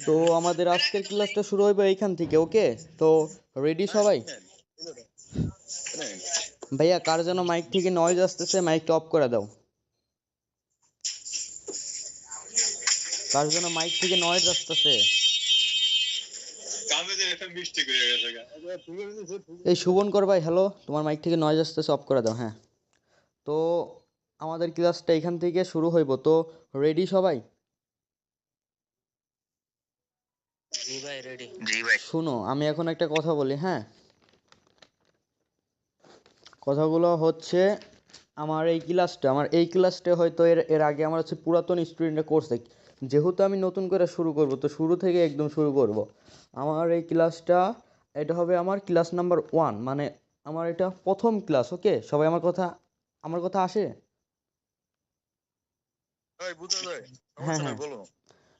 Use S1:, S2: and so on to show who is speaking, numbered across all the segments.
S1: তো আমাদের আজকের ক্লাসটা শুরু হইবে এইখান থেকে, ওকে? তো রেডি সবাই? ভাইয়া, কার যেন মাইক থেকে নয়েজ আসতেছে, মাইকটা অফ করে দাও। কার যেন মাইক থেকে নয়েজ আসতেছে। এই শুভনকর ভাই, হ্যালো, তোমার মাইক থেকে নয়েজ আসতেছে, অফ করে দাও। হ্যাঁ, তো আমাদের ক্লাসটা এখান থেকে শুরু হইব। তো রেডি সবাই?
S2: জি ভাই, রেডি।
S1: শুনো, আমি এখন একটা কথা বলি, হ্যাঁ? কথাগুলো হচ্ছে, আমার এই ক্লাসটা হয়তো এর এর আগে আমার হচ্ছে পুরাতন স্টুডেন্টরা করছে। যেহেতু আমি নতুন করে শুরু করব, তো শুরু থেকে একদম শুরু করব। আমার এই ক্লাসটা, এটা হবে আমার ক্লাস নাম্বার 1, মানে আমার এটা প্রথম ক্লাস, ওকে? সবাই আমার কথা আসে? হ্যাঁ, হ্যাঁ,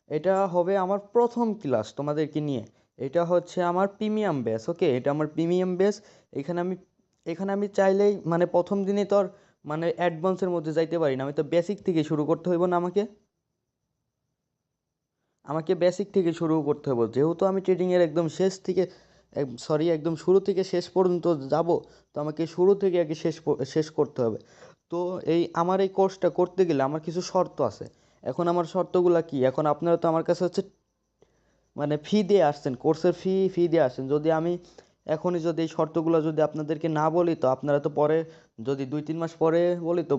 S1: এটা হবে আমার প্রথম ক্লাস তোমাদেরকে নিয়ে। এটা হচ্ছে আমার প্রিমিয়াম বেস, ওকে? এটা আমার প্রিমিয়াম বেস। এখানে আমি এখানে আমি চাইলেই মানে প্রথম দিনে তো আর মানে অ্যাডভান্সের মধ্যে যাইতে পারি না। আমি তো বেসিক থেকে শুরু করতে হইব না আমাকে? আমাকে বেসিক থেকে শুরু করতে হবে। যেহেতু আমি ট্রেডিংয়ের একদম শেষ থেকে, একদম শুরু থেকে শেষ পর্যন্ত যাব, তো আমাকে শুরু থেকে আগে শেষ করতে হবে। তো আমার এই কোর্সটা করতে গেলে আমার কিছু শর্ত আছে। এখন আমার শর্তগুলা কি? এখন আপনারা তো আমার কাছে হচ্ছে মানে ফি দিয়ে আসছেন, কোর্সের ফি দিয়ে আসছেন। যদি আমি এখনই যদি এই শর্তগুলো যদি আপনাদেরকে না বলি, তো আপনারা তো পরে, যদি 2-3 মাস পরে বলি, তো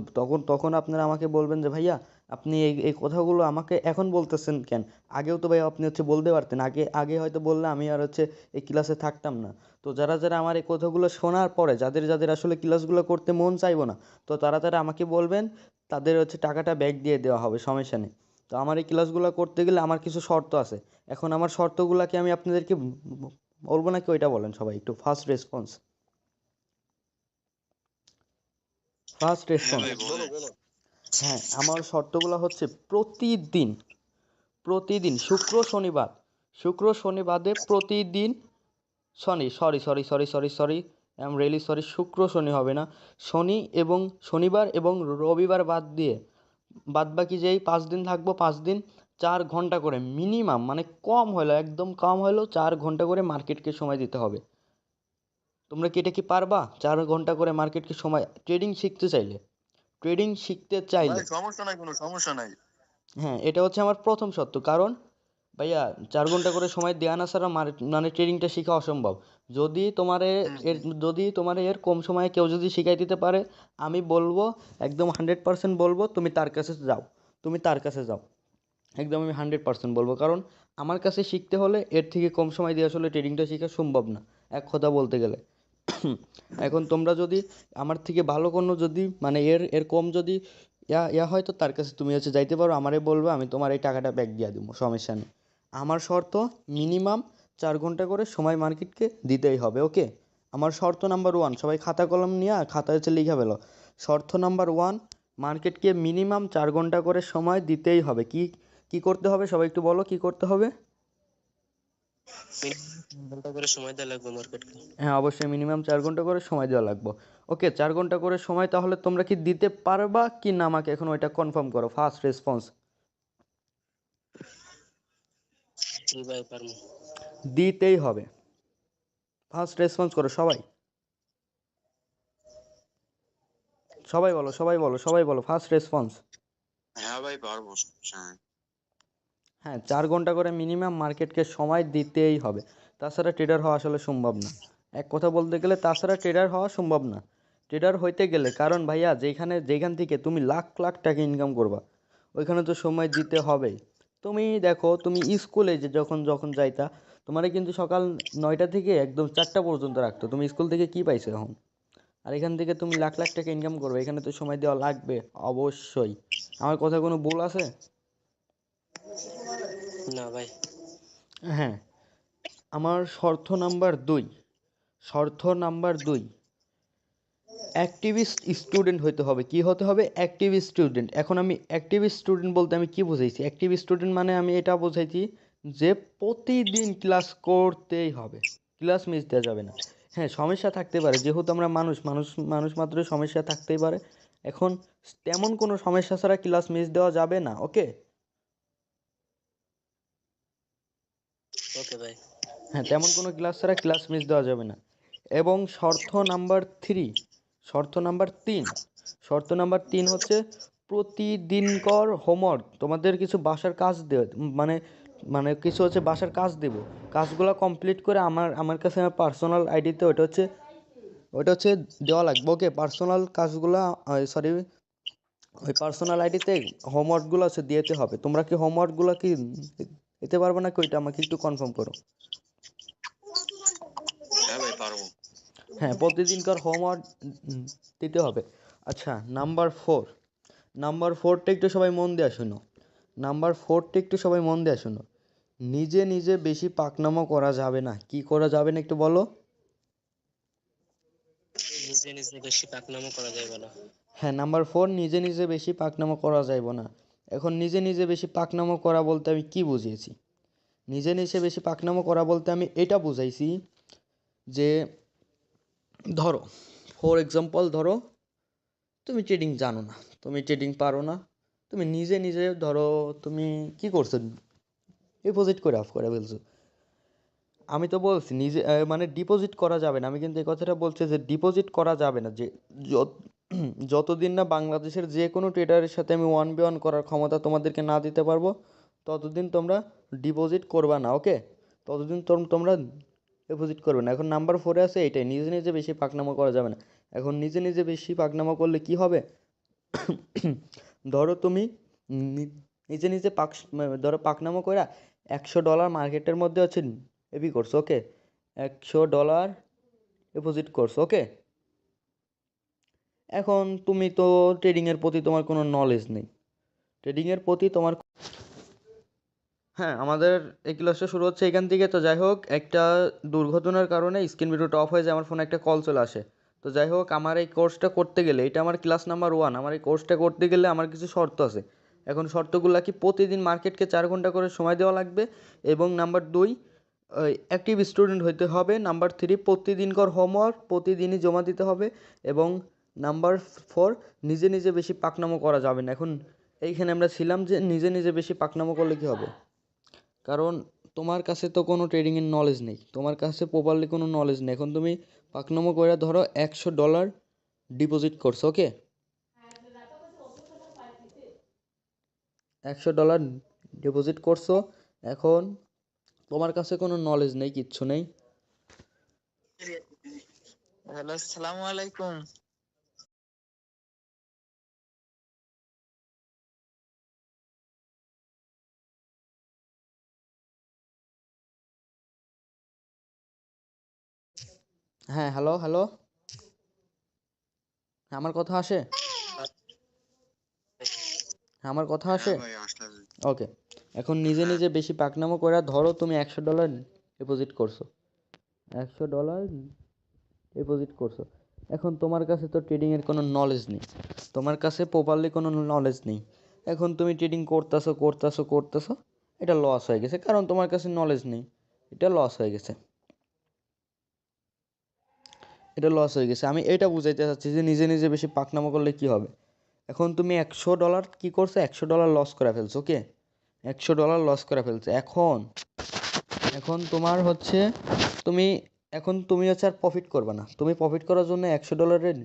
S1: তখন আপনারা আমাকে বলবেন যে ভাইয়া, আপনি এই এই কথাগুলো আমাকে এখন বলতেছেন কেন? আগেও তো ভাইয়া আপনি হচ্ছে বলতে পারতেন। আগে আগে হয়তো বললে আমি আর হচ্ছে এই ক্লাসে থাকতাম না। তো যারা যারা আমার এই কথাগুলো শোনার পরে, যাদের যাদের আসলে ক্লাসগুলো করতে মন চাইবো না, তো তারা তারা আমাকে বলবেন, তাদের হচ্ছে টাকাটা ব্যাক দিয়ে দেওয়া হবে, সমস্যা নেই। তো আমার এই ক্লাসগুলো করতে গেলে আমার কিছু শর্ত আছে। এখন আমার শর্তগুলাকে আমি আপনাদেরকে বলবো নাকি ওইটা বলেন সবাই একটু? First response, first response. হ্যাঁ, আমার শর্তগুলো হচ্ছে প্রতিদিন, প্রতিদিন শুক্র শনি বাদে প্রতিদিন, sorry, I am really sorry, শুক্র শনি হবে না, শনি এবং শনিবার এবং রবিবার বাদ দিয়ে বাদবাকি যেই 5 দিন থাকবো, 5 দিন 4 ঘন্টা করে মিনিমাম, মানে কম হলো, একদম কম হলো, 4 ঘন্টা করে মার্কেটকে সময় দিতে হবে। তোমরা কি এটা কি পারবা? 4 ঘন্টা করে মার্কেটকে সময়, ট্রেডিং শিখতে চাইলে। হ্যাঁ, এটা হচ্ছে আমার প্রথম শর্ত। কারণ ভাইয়া, 4 ঘন্টা করে সময় দেওয়া না ছাড়া মানে ট্রেডিংটা শেখা অসম্ভব। যদি তোমারে এর যদি তোমার এর কম সময়ে কেউ যদি শিখাই দিতে পারে, আমি বলবো, একদম 100% বলবো, তুমি তার কাছে যাও। একদম আমি 100% বলবো। কারণ আমার কাছে শিখতে হলে এর থেকে কম সময় দিয়ে আসলে ট্রেডিংটা শেখা সম্ভব না, এক কথা বলতে গেলে। এখন তোমরা যদি আমার থেকে ভালো কোনো, যদি মানে এর এর কম যদি ইয়া হয়, তো তার কাছে তুমি হচ্ছে যাইতে পারো, আমারে বলবে, আমি তোমার এই টাকাটা ব্যাক দিয়ে দেবো, সমস্যা নেই। আমার শর্ত, মিনিমাম 4 ঘন্টা করে সময় মার্কেটকে দিতেই হবে, ওকে? আমার শর্ত নাম্বার 1, সবাই খাতা কলম নিয়ে খাতা হচ্ছে লিখে ফেলো। শর্ত নাম্বার 1, মার্কেটকে মিনিমাম 4 ঘন্টা করে সময় দিতেই হবে। কি কি করতে হবে সবাই একটু বলো, কি করতে হবে?
S2: ঘন্টা করে সময় দেওয়া লাগবে মার্কেটকে।
S1: হ্যাঁ, অবশ্যই মিনিমাম 4 ঘন্টা করে সময় দেওয়া লাগবে। ওকে, 4 ঘন্টা করে সময় তাহলে তোমরা কি দিতে পারবা কি না? আমাকে এখন ওইটা কনফার্ম করো, ফার্স্ট রেসপন্স।
S2: জি ভাই, পারবো।
S1: দিতেই হবে, ফার্স্ট রেসপন্স করো সবাই। সবাই বলো ফার্স্ট রেসপন্স। হ্যাঁ, 4 ঘন্টা করে মিনিমাম মার্কেটকে সময় দিতেই হবে, তাছাড়া ট্রেডার হওয়া আসলে সম্ভব না। এক কথা বলতে গেলে তাছাড়া ট্রেডার হওয়া সম্ভব না। ট্রেডার হইতে গেলে, কারণ ভাইয়া, যেখান থেকে তুমি লাখ লাখ টাকা ইনকাম করবা, ওইখানে তো সময় দিতে হবেই। তুমি দেখো, তুমি স্কুলে যে যখন যখন যাইতা, তোমারে কিন্তু সকাল 9টা থেকে একদম 4টা পর্যন্ত রাখতো। তুমি স্কুল থেকে কি পাইছো এখন? আর এখান থেকে তুমি লাখ লাখ টাকা ইনকাম করবে, এখানে তো সময় দেওয়া লাগবে অবশ্যই। আমার কথা কোনো ভুল আছে?
S2: না ভাই।
S1: হ্যাঁ, আমার শর্ত নাম্বার 2, অ্যাক্টিভিস্ট স্টুডেন্ট হইতে হবে। কি হতে হবে? Activist student. এখন আমি অ্যাক্টিভিস্ট স্টুডেন্ট বলতে আমি কি বুঝাইছি? অ্যাক্টিভিস্ট স্টুডেন্ট মানে আমি এটা বুঝাইছি যে প্রতিদিন ক্লাস করতেই হবে, ক্লাস মিস দেওয়া যাবে না। হ্যাঁ, সমস্যা থাকতে পারে, যেহেতু আমরা মানুষ মাত্রই সমস্যা থাকতেই পারে। এখন তেমন কোনো সমস্যা ছাড়া ক্লাস মিস দেওয়া যাবে না, ওকে?
S2: ওকে ভাই।
S1: হ্যাঁ, তেমন কোনো ক্লাস ছাড়া ক্লাস মিস দেওয়া যাবে না। এবং শর্ত নাম্বার 3 হচ্ছে প্রতিদিনকর হোমওয়ার্ক, তোমাদের কিছু বাসার কাজ দেবে, মানে মানে কিছু হচ্ছে বাসার কাজ দেব, কাজগুলো কমপ্লিট করে আমার কাছে আমার পার্সোনাল আইডিতে ওটা হচ্ছে দেওয়া লাগবে। ওকে, পার্সোনাল কাজগুলো, সরি, ওই পার্সোনাল আইডিতে হোমওয়ার্কগুলো আছে দিতে হবে। তোমরা কি হোমওয়ার্কগুলো কি দিতে পারবে না কি? ওইটা আমাকে একটু কনফার্ম করো।
S3: হ্যাঁ ভাই পারবো।
S1: হ্যাঁ, প্রতিদিনকার হোমওয়ার্ক দিতে হবে। আচ্ছা, নাম্বার 4টা একটু সবাই মন দিয়ে শুনো। নিজে নিজে বেশি পাকনামো করা যাবে না। কি করা যাবে না একটু বলো?
S2: নিজে নিজে বেশি পাকনামো করা যাবে না।
S1: হ্যাঁ, নাম্বার 4, নিজে নিজে বেশি পাকনামো করা যাইব না। এখন নিজে নিজে বেশি পাকনামো করা বলতে আমি কি বুঝিয়েছি? নিজে নিজে বেশি পাকনামো করা বলতে আমি এটা বুঝাইছি যে, ধরো, ফর এক্সাম্পল, ধরো তুমি ট্রেডিং জানো না, তুমি ট্রেডিং পারো না, তুমি নিজে নিজে ধরো তুমি কি করছো, ডিপোজিট করে অফ করে ফেলছো। আমি তো বলছি নিজে মানে ডিপোজিট করা যাবে না। আমি কিন্তু এই কথাটা বলছি যে ডিপোজিট করা যাবে না, যে যতদিন না বাংলাদেশের যে কোনো ট্রেডারের সাথে আমি 1v1 করার ক্ষমতা তোমাদেরকে না দিতে পারবো, ততদিন তোমরা ডিপোজিট করবা না। ওকে, ততদিন তোমরা ডিপোজিট করবে না। এখন নাম্বার 4-এ আছে এইটাই, নিজে নিজে বেশি পাকনামো করা যাবে না। এখন নিজে নিজে বেশি পাকনামো করলে কি হবে? ধরো তুমি নিজে নিজে ধরো পাকনামো কইরা $100 মার্কেটের মধ্যে হচ্ছে এবি করছো। ওকে, $100 ডিপোজিট করছো। ওকে, এখন তুমি তো ট্রেডিংয়ের প্রতি তোমার কোনো নলেজ নেই, ট্রেডিংয়ের প্রতি তোমার, হ্যাঁ, আমাদের এই ক্লাসটা শুরু হচ্ছে এখান থেকে। তো যাই হোক, একটা দুর্ঘটনার কারণে স্ক্রিন ভিডিওটা অফ হয়ে যায়, আমার ফোনে একটা কল চলে আসে। তো যাই হোক, আমার এই কোর্সটা করতে গেলে, এটা আমার ক্লাস নাম্বার 1, আমার এই কোর্সটা করতে গেলে আমার কিছু শর্ত আছে। এখন শর্তগুলো কি? প্রতিদিন মার্কেটকে 4 ঘন্টা করে সময় দেওয়া লাগবে। এবং নাম্বার 2, অ্যাক্টিভ স্টুডেন্ট হইতে হবে। নাম্বার 3, প্রতিদিনকার হোমওয়ার্ক প্রতিদিনই জমা দিতে হবে। এবং নাম্বার 4, নিজে নিজে বেশি পাকনামো করা যাবে না। এখন এইখানে আমরা ছিলাম যে নিজে নিজে বেশি পাকনামো করলে কি হবে? কারণ তোমার কাছে তো কোনো ট্রেডিংয়ের নলেজ নেই, তোমার কাছে প্রপারলি কোনো নলেজ নেই। এখন তুমি পাকনামো করে ধরো $100 ডিপোজিট করছো। ওকে, $100 ডিপোজিট করছো। এখন তোমার কাছে কোনো নলেজ নেই, কিচ্ছু নেই।
S3: হ্যালো, আসসালামু আলাইকুম।
S1: হ্যাঁ, হ্যালো হ্যালো, আমার কথা আসে? আমার কথা আসে?
S3: হ্যাঁ ভাই আসলে
S1: ওকে, এখন নিজে
S3: হ্যাঁ
S1: নিজে বেশি পাকনামো করে ধরো তুমি $100 ডিপোজিট করছো, $100 ডিপোজিট করছো। এখন তোমার কাছে তো ট্রেডিংয়ের কোনো নলেজ নেই, তোমার কাছে প্রপারলি কোনো নলেজ নেই। এখন তুমি ট্রেডিং করতেছো করতেছো করতেছো, এটা লস হয়ে গেছে, কারণ তোমার কাছে নলেজ নেই। এটা লস হয়ে গেছে, আমি এটা বুঝাইতে চাচ্ছি যে নিজে নিজে বেশি পাকনামো করলে কি হবে। এখন তুমি $100 কি করছো, $100 লস করে ফেলছো। ওকে, $100 লস করে ফেলছো। এখন এখন তোমার হচ্ছে তুমি তুমি হচ্ছে আর প্রফিট করবে না। তুমি প্রফিট করার জন্য $100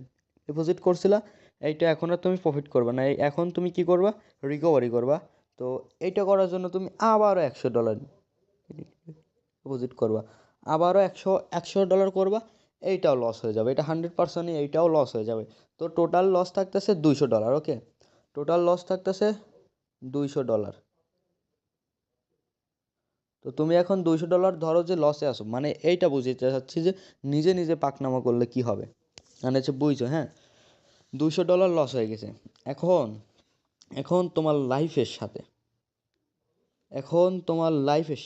S1: ডিপোজিট করছিলা, এইটা এখন আর তুমি প্রফিট করবে না। এখন তুমি কি করবা? রিকভারি করবা। তো এইটা করার জন্য তুমি আবারও $100 ডিপোজিট করবা, আবারও একশো ডলার করবা। এইটাও লস হয়ে যাবে, এটা 100%ই এইটাও লস হয়ে যাবে। তো টোটাল লস থাকতেছে $200। ওকে, টোটাল লস থাকতেছে $200। তো তুমি এখন $200 ধরো যে লসে আসো, মানে এইটা বুঝতে চাচ্ছি যে নিজে নিজে পাকনামা করলে কি হবে, মানে হচ্ছে বুঝছো? হ্যাঁ, $200 লস হয়ে গেছে। এখন এখন তোমার লাইফের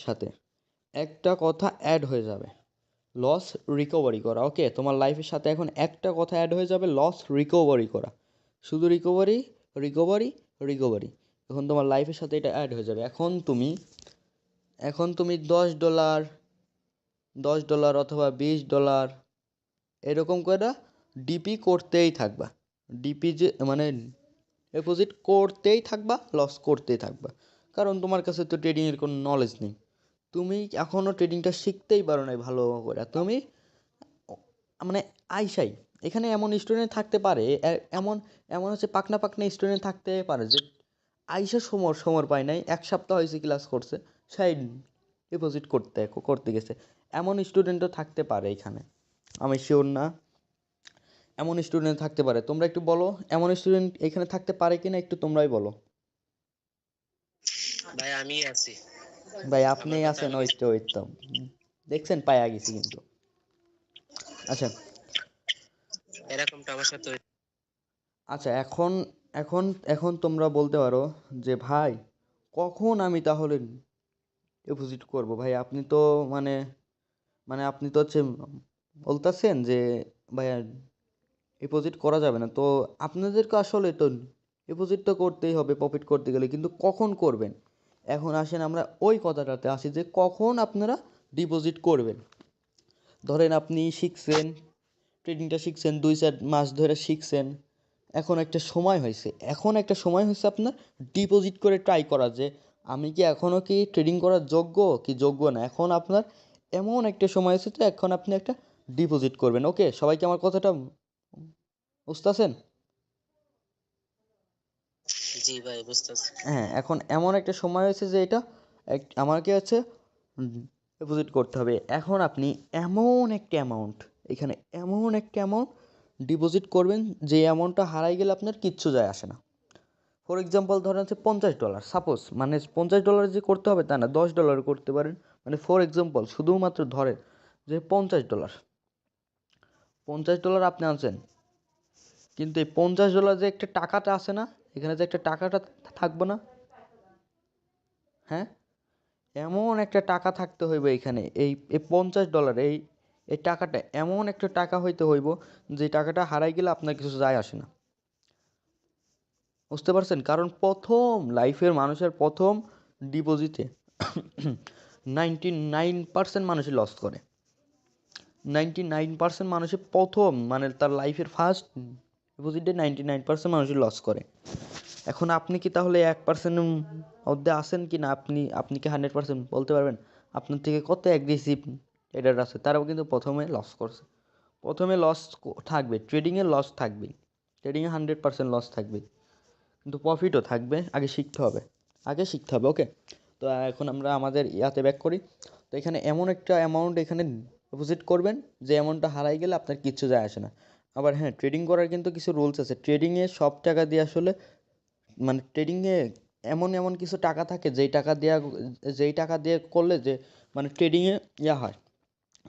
S1: সাথে একটা কথা অ্যাড হয়ে যাবে, লস রিকভারি করা। ওকে, তোমার লাইফের সাথে এখন একটা কথা অ্যাড হয়ে যাবে, লস রিকভারি করা। শুধু রিকভারি, রিকভারি, রিকভারি। এখন তোমার লাইফের সাথে এটা অ্যাড হয়ে যাবে। এখন তুমি $10 অথবা $20 এরকম করে ডিপি করতেই থাকবা। ডিপি যে মানে ডিপোজিট করতেই থাকবা, লস করতেই থাকবা, কারণ তোমার কাছে তো ট্রেডিংয়ের কোনো নলেজ নেই। তুমি এখনো ট্রেডিংটা শিখতেই পারো নাই ভালো করে। তুমি মানে আইসাই এখানে এমন স্টুডেন্ট থাকতে পারে, এমন এমন হচ্ছে পাকনা পাকনা স্টুডেন্ট থাকতে পারে যে আইসা সমর পায় নাই, 1 সপ্তাহ হয়েছে ক্লাস করছে, সেই ডিপোজিট করতে করতে গেছে। এমন স্টুডেন্টও থাকতে পারে এখানে, আমি শিওর না। এমন স্টুডেন্ট থাকতে পারে, তোমরা একটু বলো এমন স্টুডেন্ট এখানে থাকতে পারে কিনা, একটু তোমরাই বলো।
S2: ভাই আমি আছি,
S1: ভাই আপনি
S2: আমার কথা
S1: আছেন,
S2: আমি
S1: ওই তো দেখছেন পায়া গেছি কিন্তু। আচ্ছা
S2: এরকমটা আমার সাথে
S1: আচ্ছা এখন এখন এখন তোমরা বলতে পারো যে ভাই কখন আমি তাহলে ডিপোজিট করব। ভাই আপনি তো মানে মানে আপনি তো হচ্ছে বলতেছেন যে ভাইয়া ডিপোজিট করা যাবে না, তো আপনাদেরকে আসলে তো ডিপোজিট তো করতেই হবে প্রফিট করতে গেলে, কিন্তু কখন করবেন। এখন আসেন আমরা ওই কথাটাতে আসি যে কখন আপনারা ডিপোজিট করবেন। ধরেন আপনি শিখছেন, ট্রেডিংটা শিখছেন, 2-4 মাস ধরে শিখছেন, এখন একটা সময় হয়েছে আপনার ডিপোজিট করে ট্রাই করা, যে আমি কি এখনও কি ট্রেডিং করার যোগ্য কি যোগ্য না। এখন আপনার এমন একটা সময় হয়েছে তো এখন আপনি একটা ডিপোজিট করবেন। ওকে, সবাইকে আমার কথাটা বুঝতেছেন?
S2: জি ভাই বুঝতেছি।
S1: হ্যাঁ, এখন এমন একটা সময় হয়েছে যে এটা আমাকে হচ্ছে ডিপোজিট করতে হবে। এখন আপনি এমন একটা অ্যামাউন্ট, এখানে এমন একটা অ্যামাউন্ট ডিপোজিট করবেন যে অ্যামাউন্টটা হারাই গেলে আপনার কিচ্ছু যায় আসে না। ফর এক্সাম্পল ধরেন হচ্ছে $50, সাপোজ, মানে $50 যে করতে হবে তা না, $10 করতে পারেন। মানে ফর এক্সাম্পল শুধুমাত্র ধরেন যে $50, $50 আপনি আনছেন, কিন্তু এই $50 যে একটা টাকাটা আছে না, এখানে যে একটা টাকাটা থাকবে না, হ্যাঁ, এমন একটা টাকা থাকতে হইবে এখানে, এই এই $50, এই এই টাকাটা এমন একটা টাকা হইতে হইব যে টাকাটা হারাই গেলে আপনার কিছু যায় আসে না। বুঝতে পারছেন? কারণ প্রথম লাইফের মানুষের প্রথম ডিপোজিটে 99% মানুষই লস করে। 99% মানুষের প্রথম মানে তার লাইফের ফার্স্ট ডিপোজিটে 99% মানুষই লস করে। এখন আপনি কি তাহলে 1% মধ্যে আছেন কি না, আপনি আপনি কি 100% বলতে পারবেন? আপনার থেকে কত অ্যাগ্রেসিভ ট্রেডার আছে, তারাও কিন্তু প্রথমে লস করছে। প্রথমে লস থাকবে, ট্রেডিংয়ে লস থাকবেই, ট্রেডিংয়ে 100% লস থাকবেই, কিন্তু প্রফিটও থাকবে। আগে শিখতে হবে ওকে। তো এখন আমরা আমাদের ইয়াতে ব্যাক করি। তো এখানে এমন একটা অ্যামাউন্ট এখানে ডিপোজিট করবেন যে অ্যামাউন্টটা হারাই গেলে আপনার কিচ্ছু যায় আসে না। আবার হ্যাঁ, ট্রেডিং করার কিন্তু কিছু রুলস আছে। ট্রেডিংয়ে সব টাকা দিয়ে আসলে মানে ট্রেডিংয়ে এমন এমন কিছু টাকা থাকে যেই টাকা দিয়ে করলে যে মানে ট্রেডিংয়ে ইয়া হয়,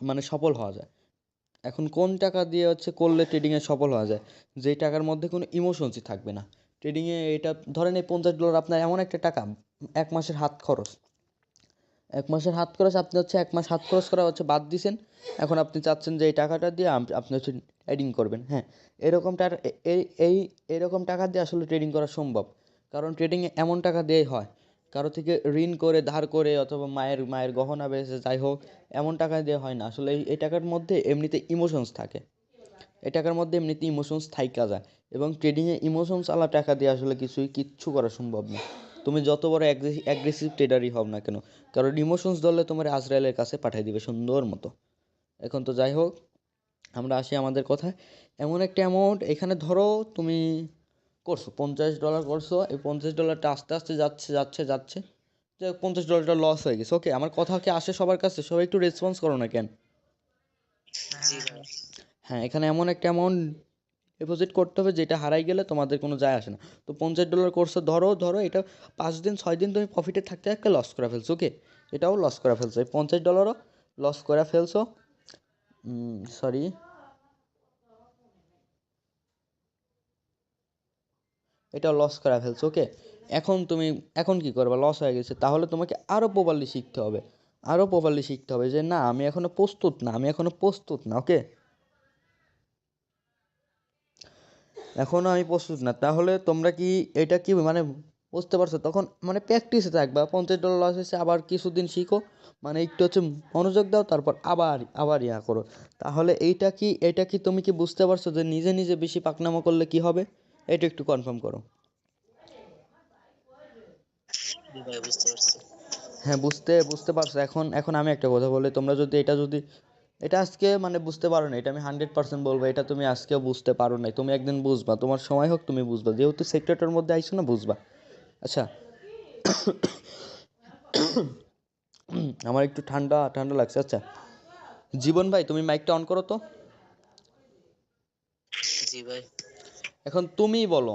S1: মানে সফল হওয়া যায়। এখন কোন টাকা দিয়ে হচ্ছে করলে ট্রেডিংয়ে সফল হওয়া যায়, যেই টাকার মধ্যে কোনো ইমোশনসই থাকবে না। ট্রেডিংয়ে এটা ধরেন এই $50 আপনার এমন একটা টাকা, 1 মাসের হাত খরচ, 1 মাসের হাত খরচ আপনি হচ্ছে 1 মাস হাত খরচ করা হচ্ছে বাদ দিছেন। এখন আপনি চাচ্ছেন যে এই টাকাটা দিয়ে আপনি হচ্ছে ট্রেডিং করবেন। হ্যাঁ, এরকমটা এই এই এরকম টাকা দিয়ে আসলে ট্রেডিং করা সম্ভব, কারণ ট্রেডিংয়ে এমন টাকা দিয়েই হয়। কারো থেকে ঋণ করে ধার করে অথবা মায়ের মায়ের গহনা বেচে যাই হোক, এমন টাকা দিয়ে হয় না আসলে। এই টাকার মধ্যে এমনিতে ইমোশনস থাকে, এই টাকার মধ্যে এমনিতে ইমোশনস থাইকা যায়। এবং ট্রেডিংয়ে ইমোশনস আলা টাকা দিয়ে আসলে কিচ্ছু করা সম্ভব না, তুমি যত বড় অ্যাগ্রেসিভ ট্রেডারই হও না কেন, কারণ ইমোশনস ধরলে তোমার আজরায়েলের কাছে পাঠিয়ে দিবে সুন্দর মতো। এখন তো যাই হোক, আমরা আসি আমাদের কথায়। এমন একটা অ্যামাউন্ট এখানে ধরো তুমি করছো $50 করছো, এই $50টা আস্তে আস্তে যাচ্ছে যাচ্ছে যাচ্ছে, যে $50 লস হয়ে গেছে। ওকে, আমার কথা কি আসে সবার কাছে? সবাই একটু রেসপন্স করো না কেন?
S2: জি ভাই
S1: হ্যাঁ, এখানে এমন একটা অ্যামাউন্ট ডিপোজিট করতে হবে যেটা হারাই গেলে তোমাদের কোনো যায় আসে না। তো $50 কোর্সে ধরো ধরো এটা 5 দিন 6 দিন তুমি প্রফিটে থাকতে থাকতে লস করে ফেলছো। ওকে, এটাও লস করে ফেলছো, এই $50ও লস করে ফেলছো। সরি, এটাও লস করে ফেলছো। ওকে, এখন কি করবে, লস হয়ে গেছে, তাহলে তোমাকে আরও প্রপারলি শিখতে হবে যে না আমি এখনো প্রস্তুত না ওকে, এখনও আমি প্রস্তুত না। তাহলে তোমরা কি এটা কি মানে বুঝতে পারছো? তখন মানে প্র্যাকটিসে থাকবা। $50 লস হয়েছে, আবার কিছুদিন শিখো, মানে একটু হচ্ছে মনোযোগ দাও, তারপর আবার আবার ইয়া করো। তাহলে এটা কি তুমি কি বুঝতে পারছো যে নিজে নিজে বেশি পাকনামো করলে কি হবে? এটা একটু কনফার্ম করো।
S2: জি ভাই বুঝতে পারছি।
S1: হ্যাঁ, বুঝতে বুঝতে পারছো। এখন এখন আমি একটা কথা বলি, তোমরা যদি এটা আজকে মানে বুঝতে পারো না, এটা আমি 100% বলবো, এটা তুমি আজকেও বুঝতে পারো নাই, তুমি একদিন বুঝবা, তোমার সময় হোক, তুমি বুঝবা, যেহেতু সেক্টরটার মধ্যে আইছো না, বুঝবা। আচ্ছা, আমার একটু ঠান্ডা ঠান্ডা লাগছে। আচ্ছা, জীবন ভাই, তুমি মাইকটা অন করো তো।
S2: জি ভাই।
S1: এখন তুমিই বলো,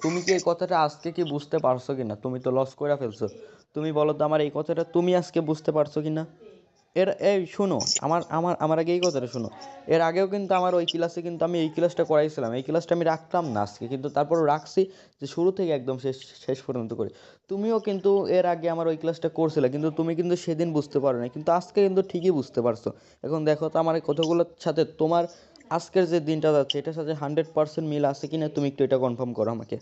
S1: তুমি কি এই কথাটা আজকে কি বুঝতে পারছো কিনা? তুমি তো লস করে ফেলছো। তুমি বলো তো আমার এই কথাটা তুমি আজকে বুঝতে পারছো কিনা? এই শোনো, আমার আগে এই কথাটা শোনো। এর আগেও কিন্তু আমার ওই ক্লাসে কিন্তু আমি এই ক্লাসটা করাইছিলাম, এই ক্লাসটা আমি রাখতাম না আজকে, কিন্তু তারপরও রাখছি, যে শুরু থেকে একদম শেষ শেষ পর্যন্ত করি। তুমিও কিন্তু এর আগে আমার ওই ক্লাসটা করছিলে, কিন্তু তুমি কিন্তু সেদিন বুঝতে পারো না, কিন্তু আজকে কিন্তু ঠিকই বুঝতে পারছো। এখন দেখো তো আমার এই কথাগুলোর সাথে তোমার আজকের যে দিনটা যাচ্ছে এটার সাথে 100% মিল আছে কিনা, তুমি একটু এটা কনফার্ম করো আমাকে।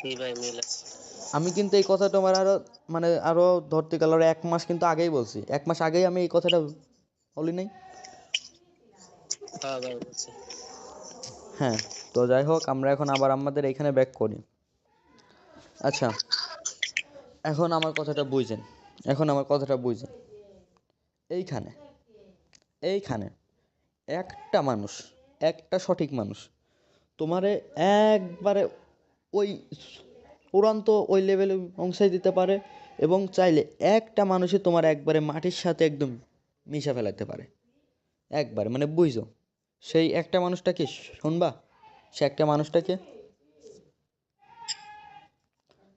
S2: জি ভাই, মিল আছে।
S1: আমি কিন্তু এই কথা তোমার আরো মানে আরো ধরতে গেলে আরো 1 মাস কিন্তু আগেই বলছি, 1 মাস আগেই আমি এই কথাটা বলি নাই?
S2: হ্যাঁ ভাই, বলছি।
S1: হ্যাঁ। তো যাই হোক, আমরা এখন আবার আমাদের এখানে ব্যাক করি। আচ্ছা, এখন আমার কথাটা বুঝেন, এইখানে এইখানে একটা মানুষ, একটা সঠিক মানুষ তোমারে একবারে ওই চূড়ান্ত ওই লেভেলে পৌঁছায় দিতে পারে, এবং চাইলে একটা মানুষই তোমার একবারে মাটির সাথে একদম মিশা ফেলাতে পারে, একবারে, মানে বুঝছো? সেই একটা মানুষটাকে শুনবা? সে একটা মানুষটাকে,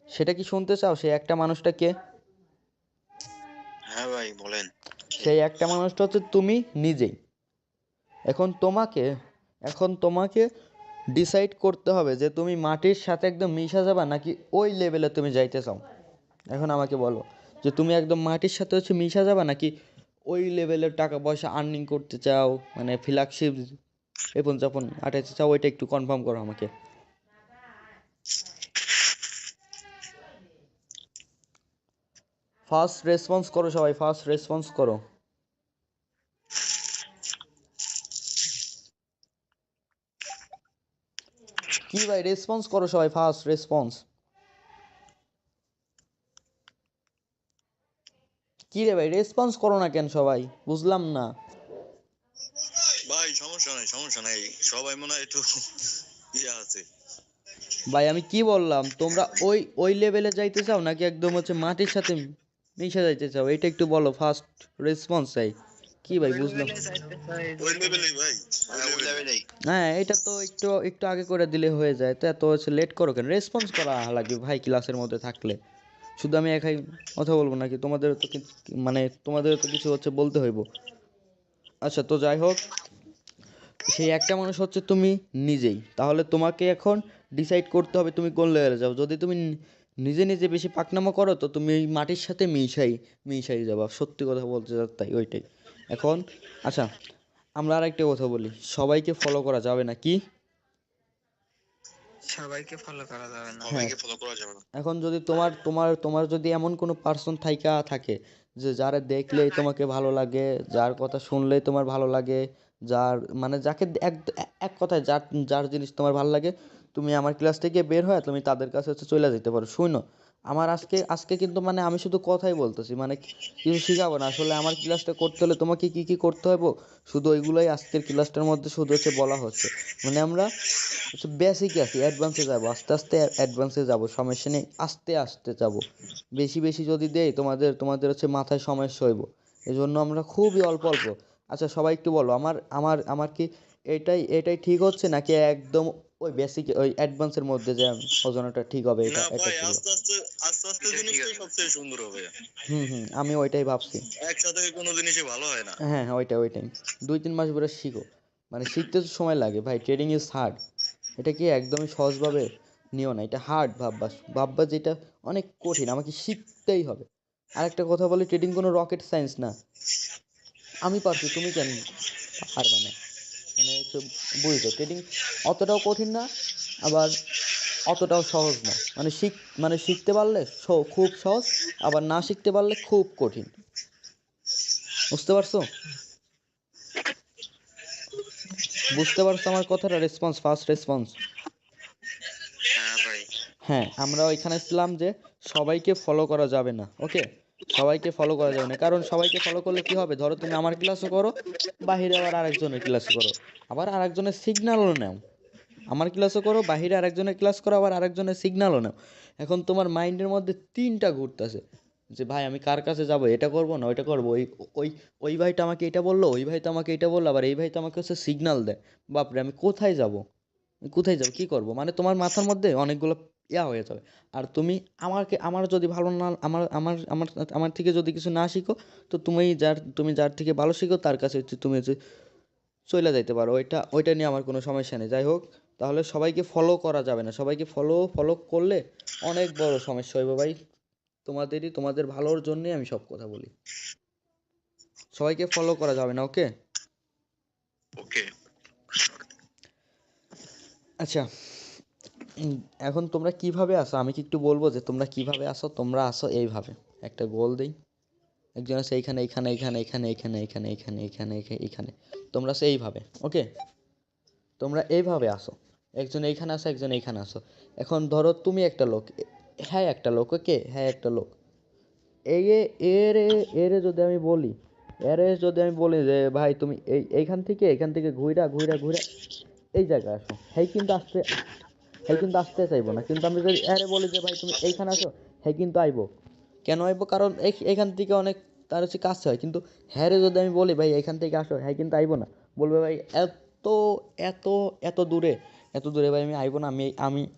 S1: সেটা কি শুনতে চাও? সেই একটা মানুষটাকে,
S3: হ্যাঁ ভাই বলেন।
S1: সেই একটা মানুষটা হচ্ছে তুমি নিজেই। এখন তোমাকে এখন তোমাকে ডিসাইড করতে হবে যে তুমি মাটির সাথে একদম মিশা যাবা নাকি ওই লেভেলে তুমি যাইতে চাও। এখন আমাকে বলো যে তুমি একদম মাটির সাথে হচ্ছে মিশা যাবা নাকি ওই লেভেলের টাকা পয়সা আর্নিং করতে চাও, মানে ফ্ল্যাগশিপ জীবন যাপন আটাইতে চাও, ওইটা একটু কনফার্ম করো আমাকে। ফার্স্ট রেসপন্স করো সবাই, ফার্স্ট রেসপন্স করো। কি ভাই, রেসপন্স করো সবাই, ফার্স্ট রেসপন্স। কি রে ভাই, রেসপন্স করো না কেন সবাই, বুঝলাম না।
S3: ভাই সমস্যা নাই, সবাই মনে হয় একটু ইয়ে আছে।
S1: ভাই আমি কি বললাম, তোমরা ওই ওই লেভেলে যাইতে চাও নাকি একদম হচ্ছে মাটির সাথে মিশে যাইতে চাও, এটা একটু বলো, ফার্স্ট রেসপন্স চাই। কি ভাই,
S2: ওই
S1: বুঝলাম।
S2: লেভেলে যাইতে চাই
S3: ওই
S2: যদি।
S3: লেভেলেই ভাই, ওই লেভেলেই।
S1: হ্যাঁ, এটা তো একটু একটু আগে করে দিলে হয়ে যায়, তো এত হচ্ছে লেট করো কেন? রেসপন্স করা লাগবে ভাই ক্লাসের মধ্যে থাকলে। শুধু আমি একাই কথা বলবো নাকি? তোমাদের তো কিছু, মানে তোমাদের তো কিছু হচ্ছে বলতে হইব। আচ্ছা, তো যাই হোক, সেই একটা মানুষ হচ্ছে তুমি নিজেই। তাহলে তোমাকে এখন ডিসাইড করতে হবে তুমি কোন লেভেলে যাও। যদি তুমি নিজে নিজে বেশি পাকনামো করো তো তুমি এই মাটির সাথে মিশাই যাবা, সত্যি কথা বলতে যা তাই, ওইটাই। এখন আচ্ছা, আমরা আর একটা কথা বলি, সবাইকে ফলো করা যাবে না কি?
S3: সবাইকে ফলো করা যাবে না।
S1: হ্যাঁ।
S3: সবাইকে ফলো করা যাবে না।
S1: এখন যদি তোমার যদি এমন কোনো পার্সন থাইকা থাকে যে যারা দেখলেই তোমাকে ভালো লাগে, যার কথা শুনলেই তোমার ভালো লাগে, যার মানে যাকে এক এক কথায় যার যার জিনিস তোমার ভালো লাগে, তুমি আমার ক্লাস থেকে বের হয়ে তুমি তাদের কাছে হচ্ছে চলে যেতে পারো। শুনো, আমার আজকে আজকে কিন্তু মানে আমি শুধু কথাই বলতেছি, মানে কিছু শিখাবো না আসলে। আমার ক্লাসটা করতে হলে তোমাকে কি কি করতে হবে, শুধু ওইগুলোই আজকের ক্লাসটার মধ্যে শুধু হচ্ছে বলা হচ্ছে। মানে আমরা হচ্ছে বেসিকে আছি, অ্যাডভান্সে যাব, আস্তে আস্তে অ্যাডভান্সে যাব, সমস্যা নেই, আস্তে আস্তে যাব। বেশি বেশি যদি দেই তোমাদের হচ্ছে মাথায় সমস্যা হইব। এই জন্য আমরা খুবই অল্প অল্প। আচ্ছা, সবাই একটু বলো, আমার আমার আমার কি এটাই ঠিক হচ্ছে নাকি একদম ওই বেসিক ওই অ্যাডভান্সের মধ্যে যে বোঝানোটা ঠিক হবে? এটা
S3: না
S1: এটা
S3: ভাই,
S1: একটু বলো।
S3: আস্তে আস্তে আস্তে আস্তে জিনিসটাই সবচেয়ে সুন্দর হবে।
S1: হুম হুম, আমি ওইটাই ভাবছি।
S3: একসাথে কোনো জিনিসই ভালো হয় না।
S1: হ্যাঁ হ্যাঁ, ওইটাই 2-3 মাস ধরে শিখো, মানে শিখতে তো সময় লাগে ভাই, ট্রেডিং ইজ হার্ড। এটা কি একদমই সহজভাবে নিও না, এটা হার্ড ভাববা যেটা অনেক কঠিন, আমাকে শিখতেই হবে। আর একটা কথা বলি, ট্রেডিং কোনো রকেট সায়েন্স না। আমি পারছি, তুমি কেন পারবে না? মানে হচ্ছে বুঝছো, ট্রেডিং অতটাও কঠিন না, আবার অতটাও সহজ না, মানে শিখতে পারলে খুব সহজ, আবার না শিখতে পারলে খুব কঠিন। বুঝতে পারছো? বুঝতে পারছো আমার কথাটা? Response, first response.
S3: হ্যাঁ ভাই।
S1: হ্যাঁ, আমরা ওইখানে ছিলাম যে সবাইকে ফলো করা যাবে না, ওকে? সবাইকে ফলো করা যাবে না, কারণ সবাইকে ফলো করলে কি হবে, ধরো তুমি আমার ক্লাসও করো, বাহিরে আবার আরেকজনের ক্লাসও করো, আবার আরেকজনের সিগন্যালও নাও। আমার ক্লাসও করো, বাহিরে আরেকজনের ক্লাস করো, আবার আরেকজনের সিগন্যালও নাও। এখন তোমার মাইন্ডের মধ্যে তিনটা ঘুরতেছে যে ভাই আমি কার কাছে যাব, এটা করব না ওইটা করব, ওই ওই ভাইটা আমাকে এটা বললো, ওই ভাই তো আমাকে এটা বললো, আবার এই ভাই তো আমাকে হচ্ছে সিগন্যাল দেয়। বাপরে, আমি কোথায় যাব, কোথায় যাব, কি করব, মানে তোমার মাথার মধ্যে অনেকগুলো ইয়া হয়ে যাবে। আর তুমি আমার যদি ভালো না, আমার আমার আমার আমার থেকে যদি কিছু না শিখো, তো তুমি যার থেকে ভালো শিখো তার কাছে হচ্ছে তুমি হচ্ছে চলে যাইতে পারো, ওইটা নিয়ে আমার কোনো সমস্যা নেই। যাই হোক, তাহলে সবাইকে ফলো করা যাবে না, সবাইকে ফলো করলে অনেক বড় সমস্যা হইবে ভাই। তোমাদের ভালোর জন্যই আমি সব কথা বলি, সবাইকে ফলো করা যাবে না, ওকে?
S3: ওকে।
S1: আচ্ছা, উম, এখন তোমরা কিভাবে আসো আমি কি একটু বলবো যে তোমরা কিভাবে আসো? তোমরা আসো এইভাবে, একটা গোল দেই, একজন আছে এইখানে এইখানে এইখানে এইখানে এইখানে এইখানে এইখানে এইখানে এইখানে, তোমরা আসো এইভাবে, ওকে? তোমরা এইভাবে আসো, একজন এইখানে আসো, একজন এইখানে আসো। এখন ধরো তুমি একটা লোক, হ্যাঁ একটা লোক, ওকে, হ্যাঁ একটা লোক। এই এরে এরে যদি আমি বলি, যে ভাই তুমি এইখান থেকে ঘুইরা ঘুইরা ঘুইরা এই জায়গায় আসো, হ্যাঁ কিন্তু আসতে চাইবো না। কিন্তু আমি যদি এরে বলি যে ভাই তুমি এইখানে আসো, হ্যাঁ কিন্তু আইবো। কেন আইবো? কারণ এখান থেকে অনেক তার হচ্ছে কাছে হয়। কিন্তু হ্যাঁ রে যদি আমি বলি ভাই এখান থেকে আসো, হ্যাঁ কিন্তু আইবো না। বলবে ভাই এত এত এত দূরে ভাই আমি আইবো না,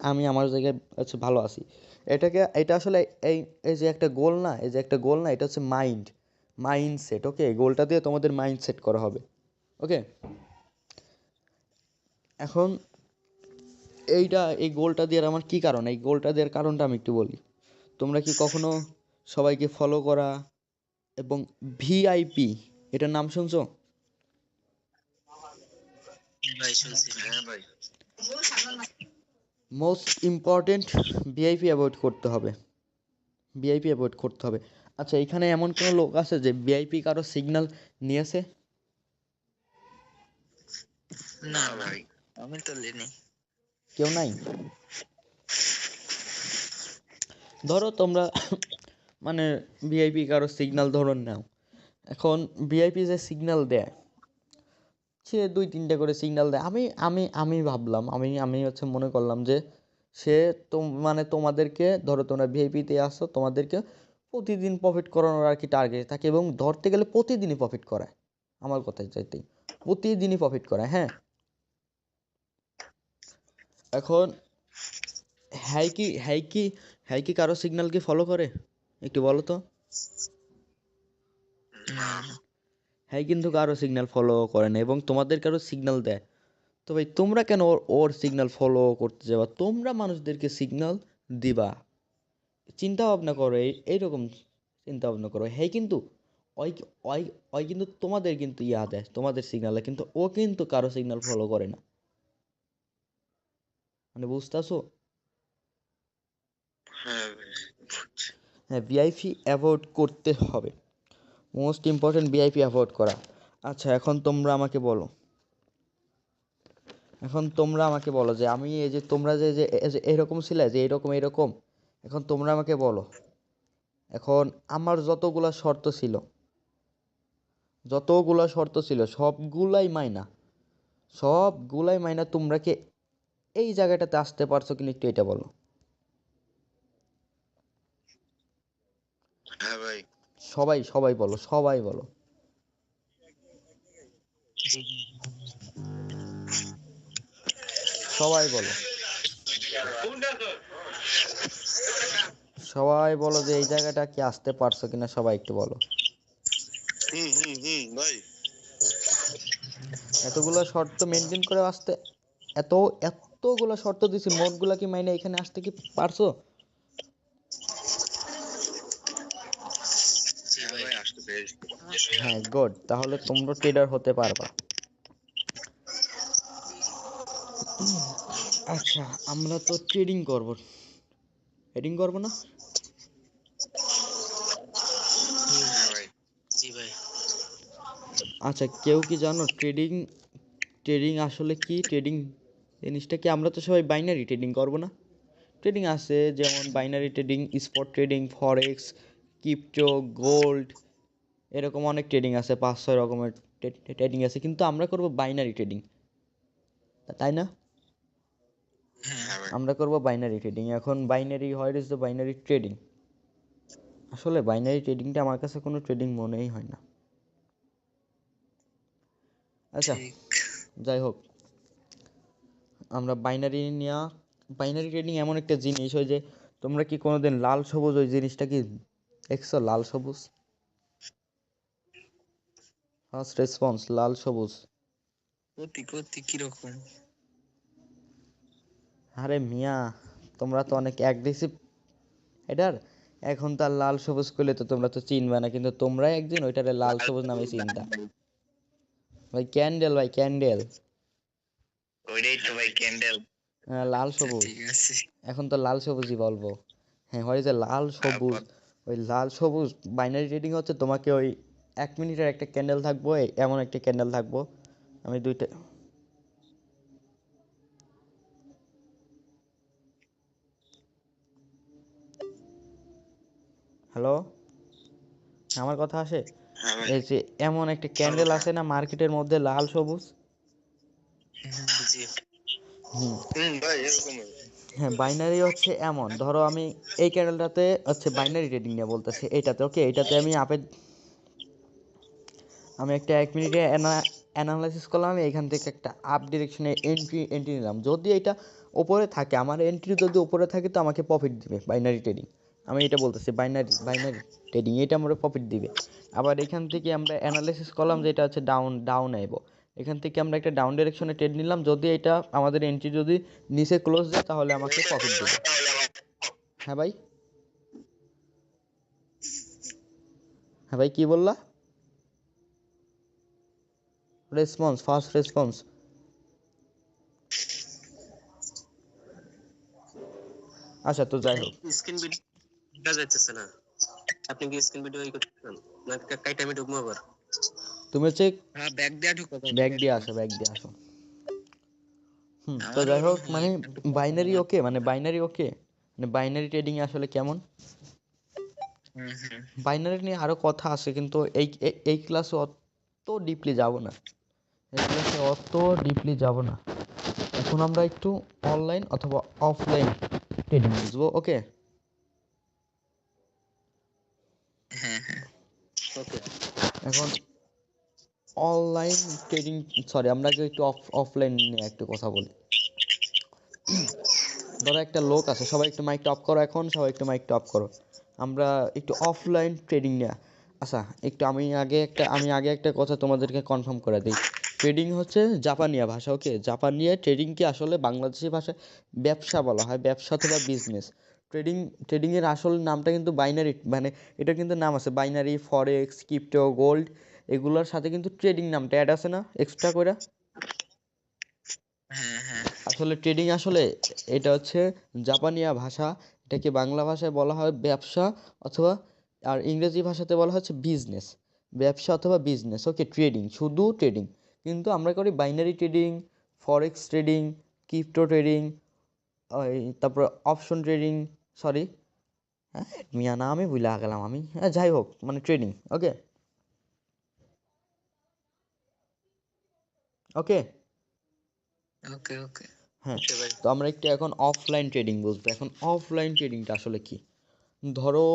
S1: আমি আমার জায়গায় হচ্ছে ভালো আছি। এটা আসলে এই এই যে একটা গোল না, এটা হচ্ছে মাইন্ডসেট, ওকে? গোলটা দিয়ে তোমাদের মাইন্ডসেট করা হবে, ওকে? এখন এই গোলটা দেওয়ার আমার কি কারণ, এই গোলটা দেওয়ার কারণটা আমি একটু বলি। তোমরা কি কখনো সবাইকে ফলো করা এবং ভিআইপি এটার নাম শুনছো?
S2: ভাই শুনছি ভাই।
S3: হ্যাঁ ভাই।
S1: মোস্ট ইম্পর্টেন্ট, ভিআইপি অ্যাভয়েড করতে হবে। আচ্ছা, এখানে এমন কোনো লোক আছে যে ভিআইপি কারো সিগন্যাল নিয়েছে?
S2: না ভাই, আমি তো লিনি।
S1: কেউ নাই? ধরো তোমরা মানে ভিআইপি কারো সিগন্যাল ধরো নাও। এখন ভিআইপি যে সিগন্যাল দেয়, সে 2-3টা করে সিগন্যাল দেয়। আমি ভাবলাম, আমি হচ্ছে মনে করলাম যে সে মানে তোমাদেরকে, ধরো তোমরা ভিআইপিতে আসো, তোমাদেরকে প্রতিদিন প্রফিট করানোর আর কি টার্গেট থাকে, এবং ধরতে গেলে প্রতিদিনই প্রফিট করায়। আমার কথায় চাইতেই প্রতিদিনই প্রফিট করায়, হ্যাঁ? এখন হ্যাই কি কারো সিগন্যালকে ফলো করে? একটু বলো তো।
S2: না না।
S1: হ্যাঁ কিন্তু কারো সিগন্যাল ফলো করে না, এবং তোমাদের কারো সিগন্যাল দেয়। তো ভাই তোমরা কেন ওর সিগন্যাল ফলো করতে যাবা? তোমরা মানুষদেরকে সিগন্যাল দিবা। চিন্তা ভাবনা করো, এইরকম চিন্তা ভাবনা করো। হ্যাঁ কিন্তু ওই ওই ওই কিন্তু তোমাদের কিন্তু ইয়া দেয়, তোমাদের সিগন্যালে, কিন্তু ও কিন্তু কারো সিগন্যাল ফলো করে না। মানে বুঝতেছো?
S3: হ্যাঁ ভাই।
S1: হ্যাঁ, ভিআইপি অ্যাভয়েড করতে হবে, মোস্ট ইম্পর্টেন্ট ভিআইপি অ্যাভয়েড করা। আচ্ছা, এখন তোমরা আমাকে বলো যে আমি এই যে তোমরা যে এরকম ছিলে, যে এরকম, এখন তোমরা আমাকে বলো, এখন আমার যতগুলা শর্ত ছিল সবগুলাই মাইনা তোমরা কি এই জায়গাটাতে আসতে পারছো কিনা একটু এটা বলো।
S3: হ্যাঁ ভাই।
S1: সবাই বলো, সবাই বলো। সবাই বলো, সবাই বলো যে এই জায়গাটা কি আসতে পারছো কিনা, সবাই একটু বলো।
S3: ভাই।
S1: এতগুলো শর্ত মেনটেন করে আসতে, এত এতগুলো শর্ত দিছি, নোটগুলা কি মাইনে এখানে আসতে কি পারছো?
S2: জি
S3: হ্যাঁ
S2: ভাই।
S3: ভাই, আসতে পেরেছি।
S1: হ্যাঁ, গুড, তাহলে তোমরা ট্রেডার হতে পারবা। আচ্ছা, আমরা তো ট্রেডিং করব না?
S3: হ্যাঁ ভাই।
S2: জি ভাই।
S1: আচ্ছা, কেউ কি জানো ট্রেডিং ট্রেডিং আসলে কি? ট্রেডিং জিনিসটা কি? আমরা তো সবাই বাইনারি ট্রেডিং করব না? ট্রেডিং আছে, যেমন বাইনারি ট্রেডিং, স্পট ট্রেডিং, ফরেক্স, ক্রিপ্টো, গোল্ড, এরকম অনেক ট্রেডিং আছে, 5-6 রকমের ট্রেডিং আছে, কিন্তু আমরা করব বাইনারি ট্রেডিং, তাই না?
S2: হ্যাঁ
S1: আমরা করব বাইনারি ট্রেডিং। এখন binary, what is the binary trading? আসলে বাইনারি ট্রেডিংটা আমার কাছে কোনো ট্রেডিং মনেই হয় না। আচ্ছা,
S2: ঠিক।
S1: যাই হোক, আমরা বাইনারি ট্রেডিং এমন একটা জিনিস, ওই যে তোমরা কি কোনোদিন লাল সবুজ ওই জিনিসটা কি দেখছো? লাল সবুজ, ফার্স্ট রেসপন্স, লাল সবুজ।
S2: কতি কিরকম?
S1: আরে মিয়া, তোমরা তো অনেক অ্যাগ্রেসিভ এটার। এখন তার লাল সবুজ করলে তো তোমরা তো চিনবে না, কিন্তু তোমরাই একদিন ওইটারে লাল সবুজ নামে চিনতা। ভাই ক্যান্ডেল, ভাই ক্যান্ডেল,
S3: ওইটাই তো ভাই ক্যান্ডেল।
S1: লাল
S2: আচ্ছা,
S1: সবুজ।
S2: ঠিক আছে।
S1: এখন তো লাল সবুজই বলবো। হ্যাঁ, হয় যে লাল সবুজ, ওই লাল সবুজ বাইনারি ট্রেডিং হচ্ছে তোমাকে ওই 1 মিনিটের একটা ক্যান্ডেল থাকবো, এমন একটা ক্যান্ডেল থাকবো। আমি দুইটা, হ্যালো, আমার কথা আসে?
S3: হ্যাঁ ভাই।
S1: এই যে এমন একটা ক্যান্ডেল আছে না মার্কেটের মধ্যে, লাল সবুজ।
S2: জি।
S1: হুম,
S3: ভাই এরকম।
S1: হ্যাঁ, বাইনারি হচ্ছে এমন, ধরো আমি এই ক্যান্ডেলটাতে হচ্ছে বাইনারি ট্রেডিং নিয়ে বলতেছি, এইটাতে ওকে, এইটাতে আমি একটা 1 মিনিটে অ্যানালাইসিস করলাম, আমি এখান থেকে একটা আপ ডিরেকশনে এন্ট্রি নিলাম, যদি এটা ওপরে থাকে, আমার এন্ট্রি যদি ওপরে থাকে তো আমাকে প্রফিট দিবে বাইনারি ট্রেডিং। আমি এটা বলতেছি, বাইনারি ট্রেডিং এটা আমরা প্রফিট দিবে। আবার এখান থেকে আমরা অ্যানালাইসিস করলাম যে এটা হচ্ছে ডাউন আইবো, এখান থেকে আমরা একটা ডাউন ডিরেকশনে ট্রেড নিলাম, যদি এটা আমাদের এন্ট্রি যদি নিচে ক্লোজ দেয় তাহলে আমাকে প্রফিট দেবে। হ্যাঁ ভাই, হ্যাঁ ভাই, কি বললা? First response. আচ্ছা, তো যাই হোক,
S4: স্ক্রিন ভিডিও দেখা যাচ্ছে না। আপনি কি স্ক্রিন ভিডিও করতেছেন না? কাই টাইমে ঢুকবো আবার?
S1: তুমি হচ্ছে
S2: হ্যাঁ, ব্যাগ দেয়া ঢুকো,
S1: ব্যাগ দিয়ে আসো, ব্যাগ দিয়ে আসো। তো
S2: আমারও
S1: যাই হোক,
S2: হ্যাঁ,
S1: মানে
S2: একটু কথা
S1: বাইনারি
S2: বলা।
S1: ওকে, মানে বাইনারি ট্রেডিং আসলে কেমন?
S2: হুম।
S1: বাইনারি নিয়ে আরো কথা আছে, কিন্তু এই ক্লাসে অত ডিপলি যাব না, এখন আমরা একটু অনলাইন অথবা অফলাইন ট্রেডিং বুঝবো, ওকে?
S2: হ্যাঁ।
S4: ওকে।
S1: এখন অনলাইন ট্রেডিং, সরি, আমরা আগে একটু অফলাইন নিয়ে একটু কথা বলি। ধরো একটা লোক আছে, সবাই একটু মাইকটা অফ করো, এখন সবাই একটু মাইকটা অফ করো। আমরা একটু অফলাইন ট্রেডিং নিয়ে, আচ্ছা, একটু আমি আগে একটা কথা তোমাদেরকে কনফার্ম করে দিই। ট্রেডিং হচ্ছে জাপানিয়া ভাষা, ওকে? জাপানিয়া ট্রেডিংকে আসলে বাংলাদেশি ভাষায় ব্যবসা বলা হয়, ব্যবসা অথবা বিজনেস। ট্রেডিংয়ের আসল নামটা কিন্তু বাইনারি, মানে এটা কিন্তু নাম আছে, বাইনারি, ফরেক্স, ক্রিপ্টো, গোল্ড, এগুলোর সাথে কিন্তু ট্রেডিং নামটা অ্যাড আছে না এক্সট্রা করে।
S2: হ্যাঁ।
S1: আসলে ট্রেডিং আসলে এটা হচ্ছে জাপানিয়া ভাষা, এটাকে বাংলা ভাষায় বলা হয় ব্যবসা অথবা, আর ইংরেজি ভাষাতে বলা হচ্ছে বিজনেস, ব্যবসা অথবা বিজনেস, ওকে? ট্রেডিং, শুধু ট্রেডিং। কিন্তু আমরা করি binary trading, forex trading, crypto trading, ওই তারপরে অপশন ট্রেডিং, সরি, হ্যাঁ মিয়া না, আমি ভুলে গেলাম আমি, হ্যাঁ যাই হোক, মানে ট্রেডিং, ওকে? ওকে,
S2: ওকে।
S1: হ্যাঁ।
S4: ওকে ভাই।
S1: তো আমরা একটু এখন অফলাইন ট্রেডিং বুঝবো। এখন অফলাইন ট্রেডিংটা আসলে কি? ধরো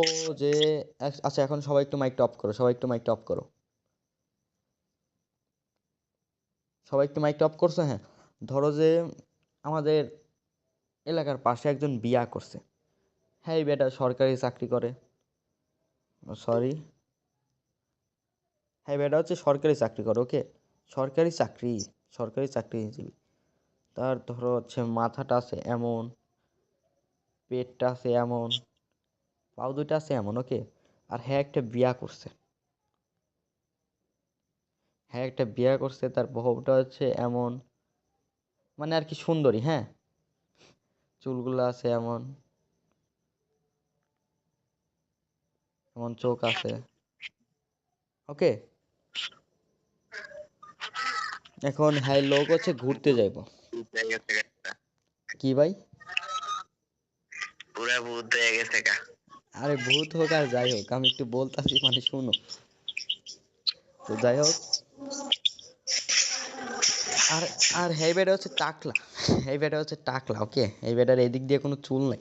S1: যে, আচ্ছা, এখন সবাই একটু মাইকটা অফ করো, সবাই একটু মাইকটা অফ করছো, হ্যাঁ। ধরো যে আমাদের এলাকার পাশে একজন বিয়া করছে, হ্যাঁ, এই বেটা সরকারি চাকরি করে, সরি, হ্যাঁ, বেটা হচ্ছে সরকারি চাকরি করে, ওকে? সরকারি চাকরিজীবী। তার ধরো হচ্ছে মাথাটা আছে এমন, পেটটা আছে এমন, পাও দুইটা আছে এমন, ওকে? আর একটা বিয়া করছে, তার বউটা হচ্ছে এমন, মানে আর কি সুন্দরী, হ্যাঁ, চুলগুলো আছে এমন, এমন চোখ আছে, ওকে? এখন হ্যাঁ, লোক হচ্ছে ঘুরতে যাইবো। কি ভাই?
S2: ভূত হয়ে গেছে গা।
S1: আরে ভূত হোক আর যাই হোক, আমি একটু বলতাছি মানে শুনো। তো যাই হোক, আর আর এই বেটা হচ্ছে টাকলা, এই বেটা হচ্ছে টাকলা, ওকে? এই বেটার এদিক দিয়ে কোনো চুল নাই।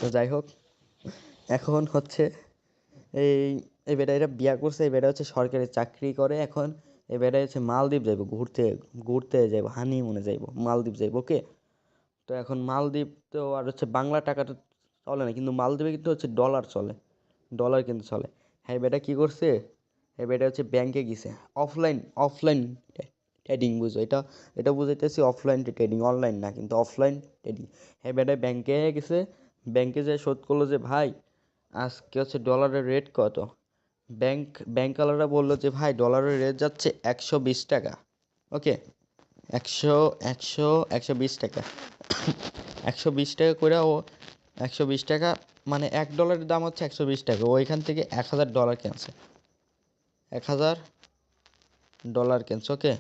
S1: তো যাই হোক, এখন হচ্ছে এই এই বেটা এটা বিয়া করছে, এই বেটা হচ্ছে সরকারি চাকরি করে। এখন এই বেটা হচ্ছে মালদ্বীপ যাইব ঘুরতে, ঘুরতে যাইব, হানিমুনে যাইব, মালদ্বীপ যাইব, ওকে? তো এখন মালদ্বীপ তো আর হচ্ছে বাংলা টাকাটা চলে না, কিন্তু মালদ্বীপে কিন্তু হচ্ছে ডলার চলে, ডলার কিন্তু চলে। হ্যাঁ বেটা কি করছে, হ্যাঁ বেটা হচ্ছে ব্যাংকে গেছে, অফলাইন অফলাইন ট্রেডিং, বুঝো এটা, এটা বুঝাইতেছি অফলাইন ট্রেডিং, অনলাইন না কিন্তু অফলাইন ট্রেডিং। হ্যাঁ বেটা ব্যাংকে গেছে, ব্যাংকে যেয়ে শোধ করলো যে ভাই আজকে হচ্ছে ডলারের রেট কত। ব্যাংকওয়ালারা বললো যে ভাই ডলারের রেট যাচ্ছে 120 টাকা, ওকে? একশো একশো 120 টাকা, 120 টাকা করে ও 120 টাকা, মানে $1 দাম হচ্ছে 120 টাকা, ও এখান থেকে $1000 কিনছে, $1000 কিনছে, ওকে?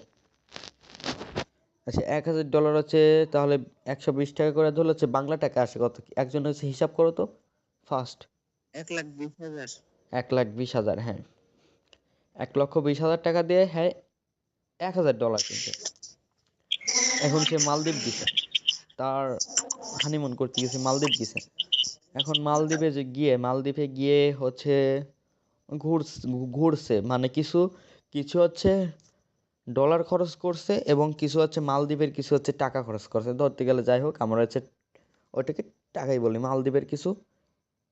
S1: আচ্ছা $1000 হচ্ছে, তাহলে 120 টাকা করে ধরলে হচ্ছে বাংলা টাকা আসে কত? একজন হচ্ছে হিসাব করো তো ফার্স্ট।
S2: 1,20,000।
S1: 1,20,000, হ্যাঁ, 1,20,000 টাকা দিয়ে হ্যাঁ $1000 কিনছে। এখন সে মালদ্বীপ গেছে, তার হানিমুন করতে গেছে, মালদ্বীপ গেছে। এখন মালদ্বীপে গিয়ে হচ্ছে ঘুরছে, মানে কিছু কিছু হচ্ছে ডলার খরচ করছে এবং কিছু হচ্ছে মালদ্বীপের কিছু হচ্ছে টাকা খরচ করছে, ধরতে গেলে। যাই হোক, আমরা হচ্ছে ওইটাকে টাকাই বলি। মালদ্বীপের কিছু,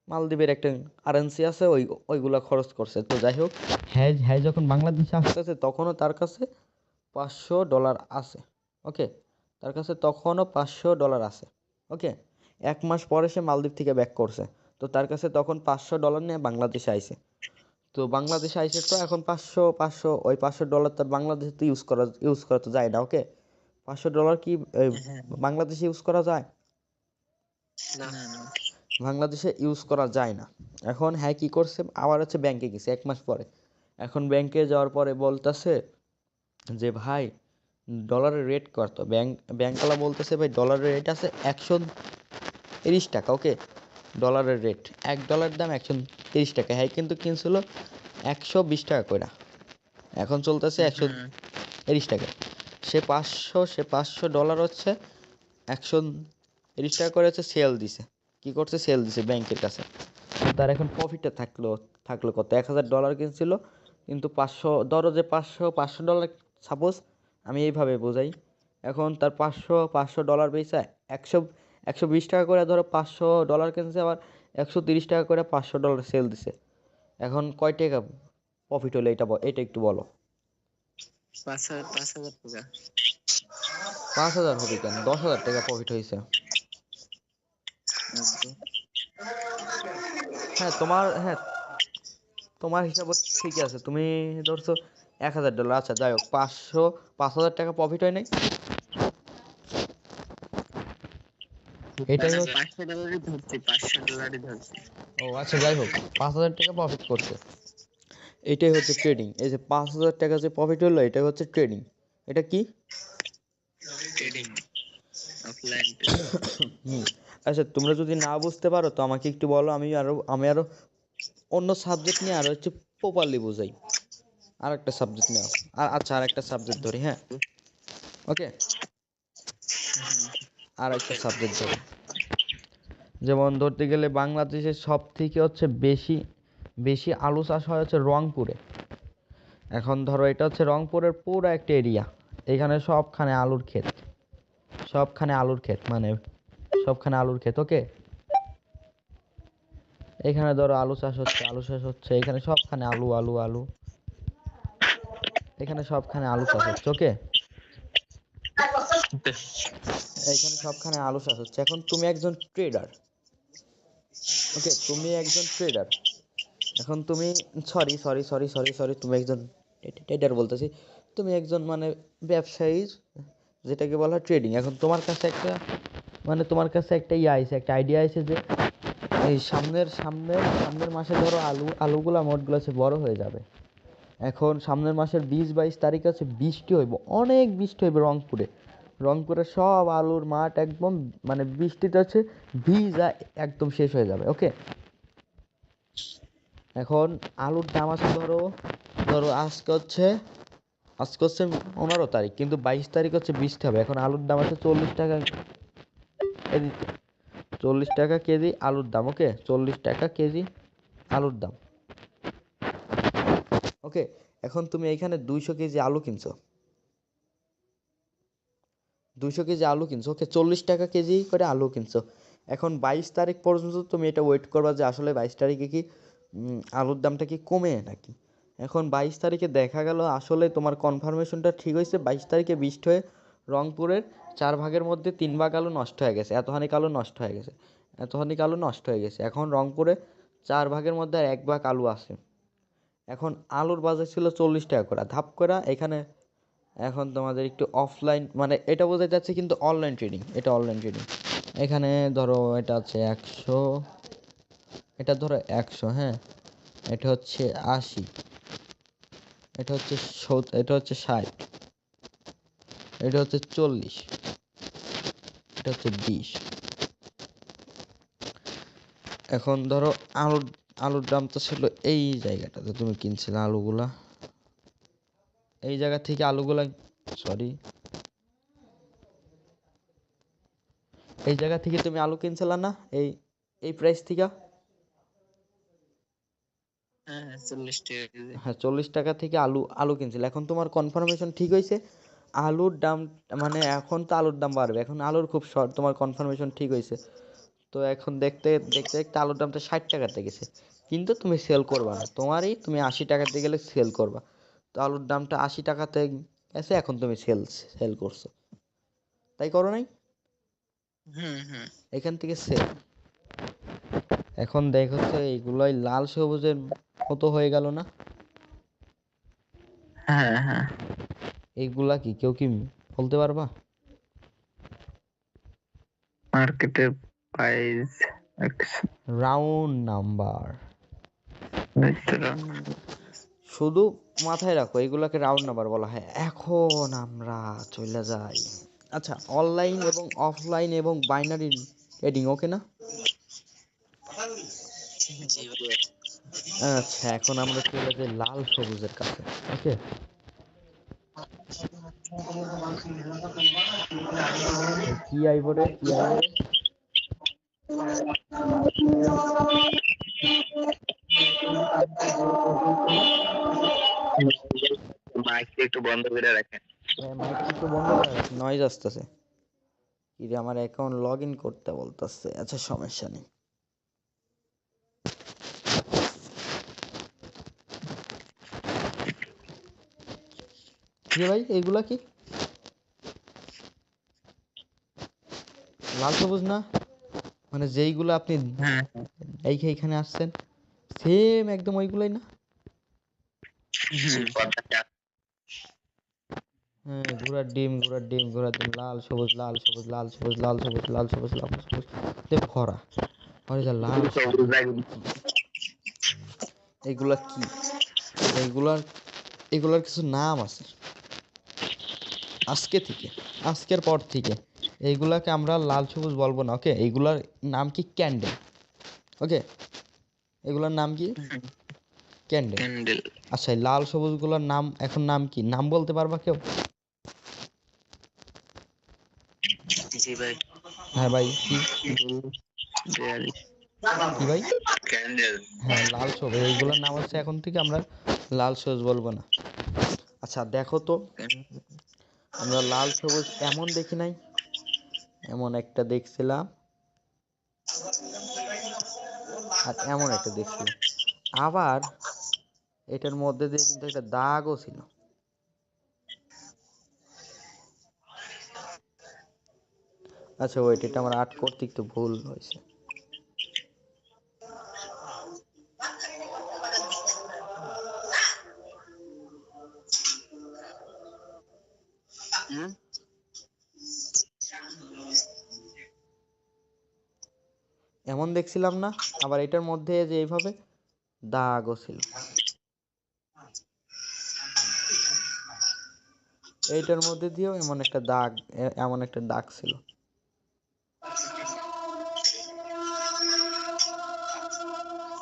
S1: মালদ্বীপের একটা কারেন্সি আছে, ওইগুলা খরচ করছে। তো যাই হোক, হ্যাঁ হ্যাঁ যখন বাংলাদেশে আসতেছে তখনও তার কাছে $500 আছে, ওকে? তার কাছে তখনও $500 আছে, ওকে? 1 মাস পরে সে মালদ্বীপ থেকে ব্যাক করছে। তো তার কাছে তখন $500 নিয়ে বাংলাদেশে আইছে। তো বাংলাদেশে আইসে তো এখন 500 ওই $500 তার বাংলাদেশে তো ইউজ করা তো যায় না, ওকে? $500 কি
S2: হ্যাঁ।
S1: বাংলাদেশে ইউজ করা যায়?
S2: না না।
S1: বাংলাদেশে ইউজ করা যায় না। এখন হ্যাঁ কি করছে, আবার হচ্ছে ব্যাংকে গেছে 1 মাস পরে। এখন ব্যাংকে যাওয়ার পরে বলতেছে যে ভাই ডলারের রেট কত। ব্যাংকওয়ালা বলতেছে ভাই ডলারের রেট আছে 130 টাকা, ওকে? ডলারের রেট, $1 দাম 130 টাকা। হ্যাঁ কিন্তু কিনছিল 120 টাকা করে, এখন চলতেছে 130 টাকা। সে $500 হচ্ছে 130 টাকা করে হচ্ছে সেল দিছে। কি করছে, সেল দিছে ব্যাংকের কাছে। তার এখন প্রফিটটা থাকলো কত, $1000 কিনছিল, কিন্তু 500, ধরো যে $500 সাপোজ, আমি এইভাবে বোঝাই। এখন তার $500 বেচা 120 টাকা করে, ধরো $500 কিনছে, আবার 130 টাকা করে $500 সেল দিছে। এখন কয় টাকা প্রফিট হলো এটা একটু বলো।
S2: 5,000 টাকা।
S1: 5,000 হবে কেন, 10,000 টাকা প্রফিট হয়েছে। হ্যাঁ তোমার হিসাব ঠিকই আছে, তুমি ধরছো $1,000। আচ্ছা যাই হোক, 5,000 টাকা প্রফিট হয় নাই, এটাই হচ্ছে।
S2: $500 ধরছি, $500 ধরছি।
S1: ও আচ্ছা যাই হোক, 5,000 টাকা প্রফিট করছে, এটাই হচ্ছে ট্রেডিং। এই যে 5,000 টাকা যে প্রফিট হলো, এটাই হচ্ছে ট্রেডিং। এটা কি?
S2: Trading, offline.
S1: হুম। আচ্ছা তোমরা যদি না বুঝতে পারো তো আমাকে একটু বলো, আমি আরো অন্য সাবজেক্ট নিয়ে আরো হচ্ছে প্রপারলি বুঝাই। আর একটা সাবজেক্ট নাও, আর একটা সাবজেক্ট ধরি, হ্যাঁ, ওকে? আর একটা সাবজেক্ট ধরি, যেমন ধরতে গেলে বাংলাদেশের সব থেকে হচ্ছে বেশি বেশি আলু চাষ হয় হচ্ছে রংপুরে। এখন ধরো এটা হচ্ছে রংপুরের পুরো একটা এরিয়া, এখানে সবখানে আলুর ক্ষেত, মানে সবখানে আলুর ক্ষেত, ওকে? এখানে ধরো আলু চাষ হচ্ছে, এখানে সবখানে আলু আলু আলু, এখানে সবখানে আলু চাষ হচ্ছে, ওকে? এখানে সবখানে আলু চাষ হচ্ছে। এখন তুমি একজন ট্রেডার, ওকে? তুমি একজন ট্রেডার, এখন তুমি সরি তুমি একজন ট্রেডার বলতেছি, তুমি একজন মানে ব্যবসায়ী, যেটাকে বলা হয় ট্রেডিং। এখন তোমার কাছে একটা একটা আইডিয়া আছে যে এই সামনের মাসে ধরো আলুগুলা মোটগুলো আছে বড় হয়ে যাবে। এখন সামনের মাসের 20-22 তারিখ আছে, বৃষ্টি হইব, অনেক বৃষ্টি হইবে রংপুরে, রংপুরের সব আলুর মাঠ একদম মানে বৃষ্টিতে হচ্ছে ভিজা একদম শেষ হয়ে যাবে। ওকে, এখন আলুর দাম আছে ধরো ধরো আজকে হচ্ছে 15 তারিখ, কিন্তু 22 তারিখ হচ্ছে বৃষ্টি হবে। এখন আলুর দাম আছে 40 টাকা কেজিতে, 40 টাকা কেজি আলুর দাম। ওকে, 40 টাকা কেজি আলুর দাম। ওকে, এখন তুমি এখানে 200 কেজি আলু কিনছো, 200 কেজি আলু কিনছো। ওকে, 40 টাকা কেজি করে আলু কিনছো। এখন 22 তারিখ পর্যন্ত তুমি এটা ওয়েট করবা যে আসলে 22 তারিখে কি আলুর দামটা কি কমে নাকি। এখন 22 তারিখে দেখা গেল আসলে তোমার কনফার্মেশনটা ঠিক হয়েছে। 22 তারিখে বৃষ্টি হয়ে রংপুরের 4 ভাগের মধ্যে 3 ভাগ আলু নষ্ট হয়ে গেছে। এতখানি আলু নষ্ট হয়ে গেছে, এতখানি আলু নষ্ট হয়ে গেছে। এখন রংপুরে 4 ভাগের মধ্যে আর 1 ভাগ আলু আছে। এখন আলুর বাজার ছিল 40 টাকা করে ধাপ করে এখানে। এখন তোমাদের একটু অফলাইন মানে এটা বোঝা যাচ্ছে কিন্তু অনলাইন ট্রেডিং, এটা অনলাইন ট্রেডিং। এখানে ধরো এটা আছে 100, এটা ধরো 100, হ্যাঁ, এটা হচ্ছে 80, এটা হচ্ছে 70, এটা হচ্ছে 60, এটা হচ্ছে 40, এটা হচ্ছে 20। এখন ধরো আলুর দামটা ছিল এই জায়গাটাতে, তুমি কিনছিলে আলুগুলা এই জায়গা থেকে আলুগুলা, সরি, এই জায়গা থেকে তুমি আলু কিনছিলা না, এই এই প্রাইস থেকে।
S2: হ্যাঁ 40 টাকা কেজি।
S1: হ্যাঁ, 40 টাকা থেকে আলু আলু কিনছিল। এখন তোমার কনফার্মেশন ঠিক হয়েছে, আলুর দাম মানে এখন তো আলুর দাম বাড়বে। এখন আলুর খুব শর্ট, তোমার কনফার্মেশন ঠিক হয়েছে। তো এখন দেখতে দেখতে দেখতে আলুর দামটা 60 টাকাতে গেছে, কিন্তু তুমি সেল করবা না, তুমি 80 টাকাতে গেলে সেল করবা। তো আলুর দামটা 80 টাকাতে গেছে, এখন তুমি সেল করছো, তাই করো নাই?
S2: হুম হুম।
S1: এখান থেকে সেল। এখন দেখো তো এইগুলোই লাল সবুজের মতো হয়ে গেল না?
S2: হ্যাঁ হ্যাঁ।
S1: এইগুলা কি কেউ কি বলতে পারবা?
S2: মার্কেটের প্রাইস
S1: রাউন্ড নাম্বার, শুধু মাথায় রাখো এগুলাকে রাউন্ড নাম্বার বলা হয়। এখন আমরা চলে যাই, আচ্ছা, অনলাইন এবং অফলাইন এবং বাইনারি ট্রেডিং, ওকে না?
S4: জি ভাই।
S1: আচ্ছা, এখন আমরা চলে যাই লাল সবুজের কাছে। ওকে, কি আইব রে, কি আইব রে?
S4: মাইকটা একটু বন্ধ করে রাখেন।
S1: মাইক একটু বন্ধ করে রাখ, নয়েজ আসতেছে। কি রে, আমার অ্যাকাউন্ট লগ ইন করতে বলতেছে। আচ্ছা, সমস্যা নেই। কি রে ভাই, এইগুলা কি লাল সবুজ না? মানে যেইগুলো আপনি
S2: হ্যাঁ
S1: এইখানে আসছেন সেম একদম ওইগুলাই না?
S4: জি পর্দাটা
S1: হ্যাঁ, ঘোড়ার ডিম, ঘোড়ার ডিম, ঘোড়ার ডিম, লাল সবুজ, লাল সবুজ, লাল সবুজ, লাল সবুজ, লাল সবুজ, লাল সবুজ, ভরা। আরে যা লাল সবুজ, এগুলা কি? এইগুলার এগুলার কিছু নাম আছে। আজকের পর থেকে এইগুলাকে আমরা লাল সবুজ বলবো না। ওকে, এইগুলার নাম কি? ক্যান্ডেল। ওকে, এগুলার নাম কি? ক্যান্ডেল।
S2: ক্যান্ডেল।
S1: আচ্ছা, এই লাল সবুজগুলোর নাম এখন নাম কি? নাম বলতে পারবা কেউ?
S4: জি ভাই।
S1: হ্যাঁ ভাই, কি কি ভাই?
S3: ক্যান্ডেল।
S1: হ্যাঁ, লাল সবুজ, এইগুলোর নাম হচ্ছে এখন থেকে আমরা লাল সবুজ বলবো না। আচ্ছা দেখো তো, আমরা লাল সবুজ এমন দেখি নাই, এমন একটা দেখছিলাম আর এমন একটা দেখছিলাম, আবার এটার মধ্যে দিয়ে কিন্তু একটা দাগও ছিল। আচ্ছা ওইট, এটা আমার আর্ট করতে একটু ভুল হয়েছে।
S4: হুম।
S1: এমন দেখছিলাম না, আবার এটার মধ্যে যে এইভাবে দাগও ছিল। এইটার মধ্যে দিয়েও এমন একটা দাগ এমন একটা দাগ ছিল।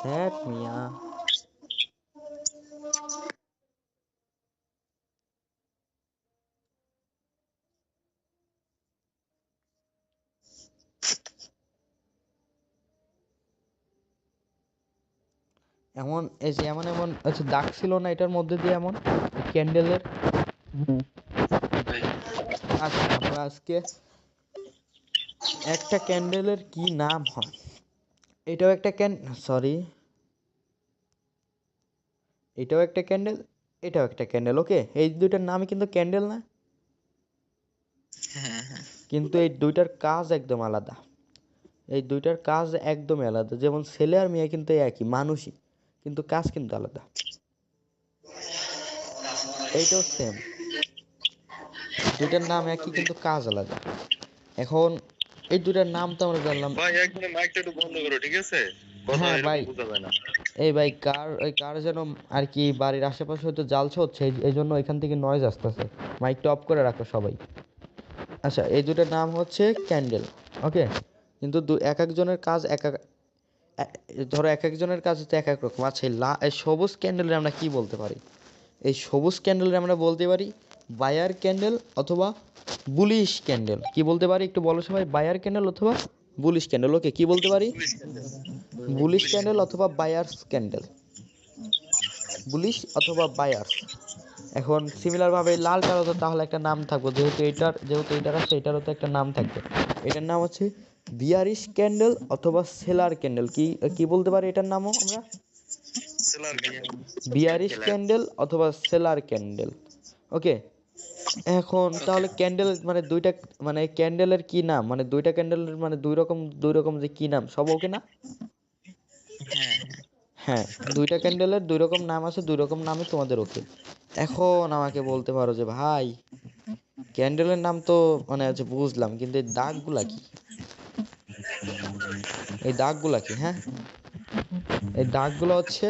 S1: ধ্যাৎ মিয়া। এমন এই যে এমন এমন আচ্ছা দাগ ছিল না এটার মধ্যে দিয়ে এমন ক্যান্ডেলের। আচ্ছা আমরা আজকে একটা ক্যান্ডেলের কি নাম হয়, এটাও একটা সরি, এটাও একটা ক্যান্ডেল, এটাও একটা ক্যান্ডেল। ওকে, এই দুইটার নামই কিন্তু ক্যান্ডেল না,
S2: হ্যাঁ হ্যাঁ
S1: কিন্তু এই দুইটার কাজ একদম আলাদা। এই দুইটার কাজ একদমই আলাদা। যেমন ছেলে আর মেয়ে কিন্তু একই মানুষই, কিন্তু কাজ কিন্তু আলাদা। এইটাও সেম, দুইটার নাম একই কিন্তু কাজ আলাদা। এখন এই দুইটার নাম তো আমরা জানলাম।
S3: ভাই একদম মাইকটা একটু বন্ধ করো, ঠিক আছে? কথা
S1: হ্যাঁ
S3: এরকম
S1: ভাই,
S3: বোঝা যায় না।
S1: এই ভাই কার যেন আর কি বাড়ির আশেপাশে হয়তো জালছ হচ্ছে, এই জন্য এখান থেকে নয়েজ আসতেছে। মাইকটা অফ করে রাখো সবাই। আচ্ছা, এই দুটার নাম হচ্ছে ক্যান্ডেল। ওকে, কিন্তু এক একজনের কাজ ধরো এক একজনের কাজ হচ্ছে এক এক রকম। আচ্ছা, এই সবুজ ক্যান্ডেলের আমরা কি বলতে পারি? এই সবুজ ক্যান্ডেলের আমরা বলতে পারি বায়ার ক্যান্ডেল অথবা বুলিশ ক্যান্ডেল। কি বলতে পারি একটু বলো সবাই, বায়ার ক্যান্ডেল অথবা বুলিশ ক্যান্ডেল। ওকে, কি বলতে পারি? বুলিশ ক্যান্ডেল অথবা বায়ার্স ক্যান্ডেল, বুলিশ অথবা বায়ার্স। এখন সিমিলার ভাবে লালটারও তো তাহলে একটা নাম থাকবে, যেহেতু এটার আছে এটারও তো একটা নাম থাকবে। এটার নাম হচ্ছে বিয়ারিশ ক্যান্ডেল অথবা সেলার ক্যান্ডেল। কি বলতে পারি এটার নামও আমরা?
S3: Seller candle.
S1: বিয়ারিশ ক্যান্ডেল অথবা সেলার ক্যান্ডেল। ওকে, এখন তাহলে ক্যান্ডেল মানে দুইটা, মানে ক্যান্ডেলের কি নাম, মানে দুইটা ক্যান্ডেলের মানে দুই রকম যে কি নাম, সব ওকে না?
S2: হ্যাঁ
S1: হ্যাঁ, দুইটা ক্যান্ডেলের দুই রকম নাম আছে, দুই রকম নামে তোমাদের ওকে। এখন আমাকে বলতে পারো যে ভাই ক্যান্ডেলের নাম তো মানে হচ্ছে বুঝলাম, কিন্তু এই দাগগুলা কি? এই দাগগুলা কি? হ্যাঁ, এই দাগগুলো হচ্ছে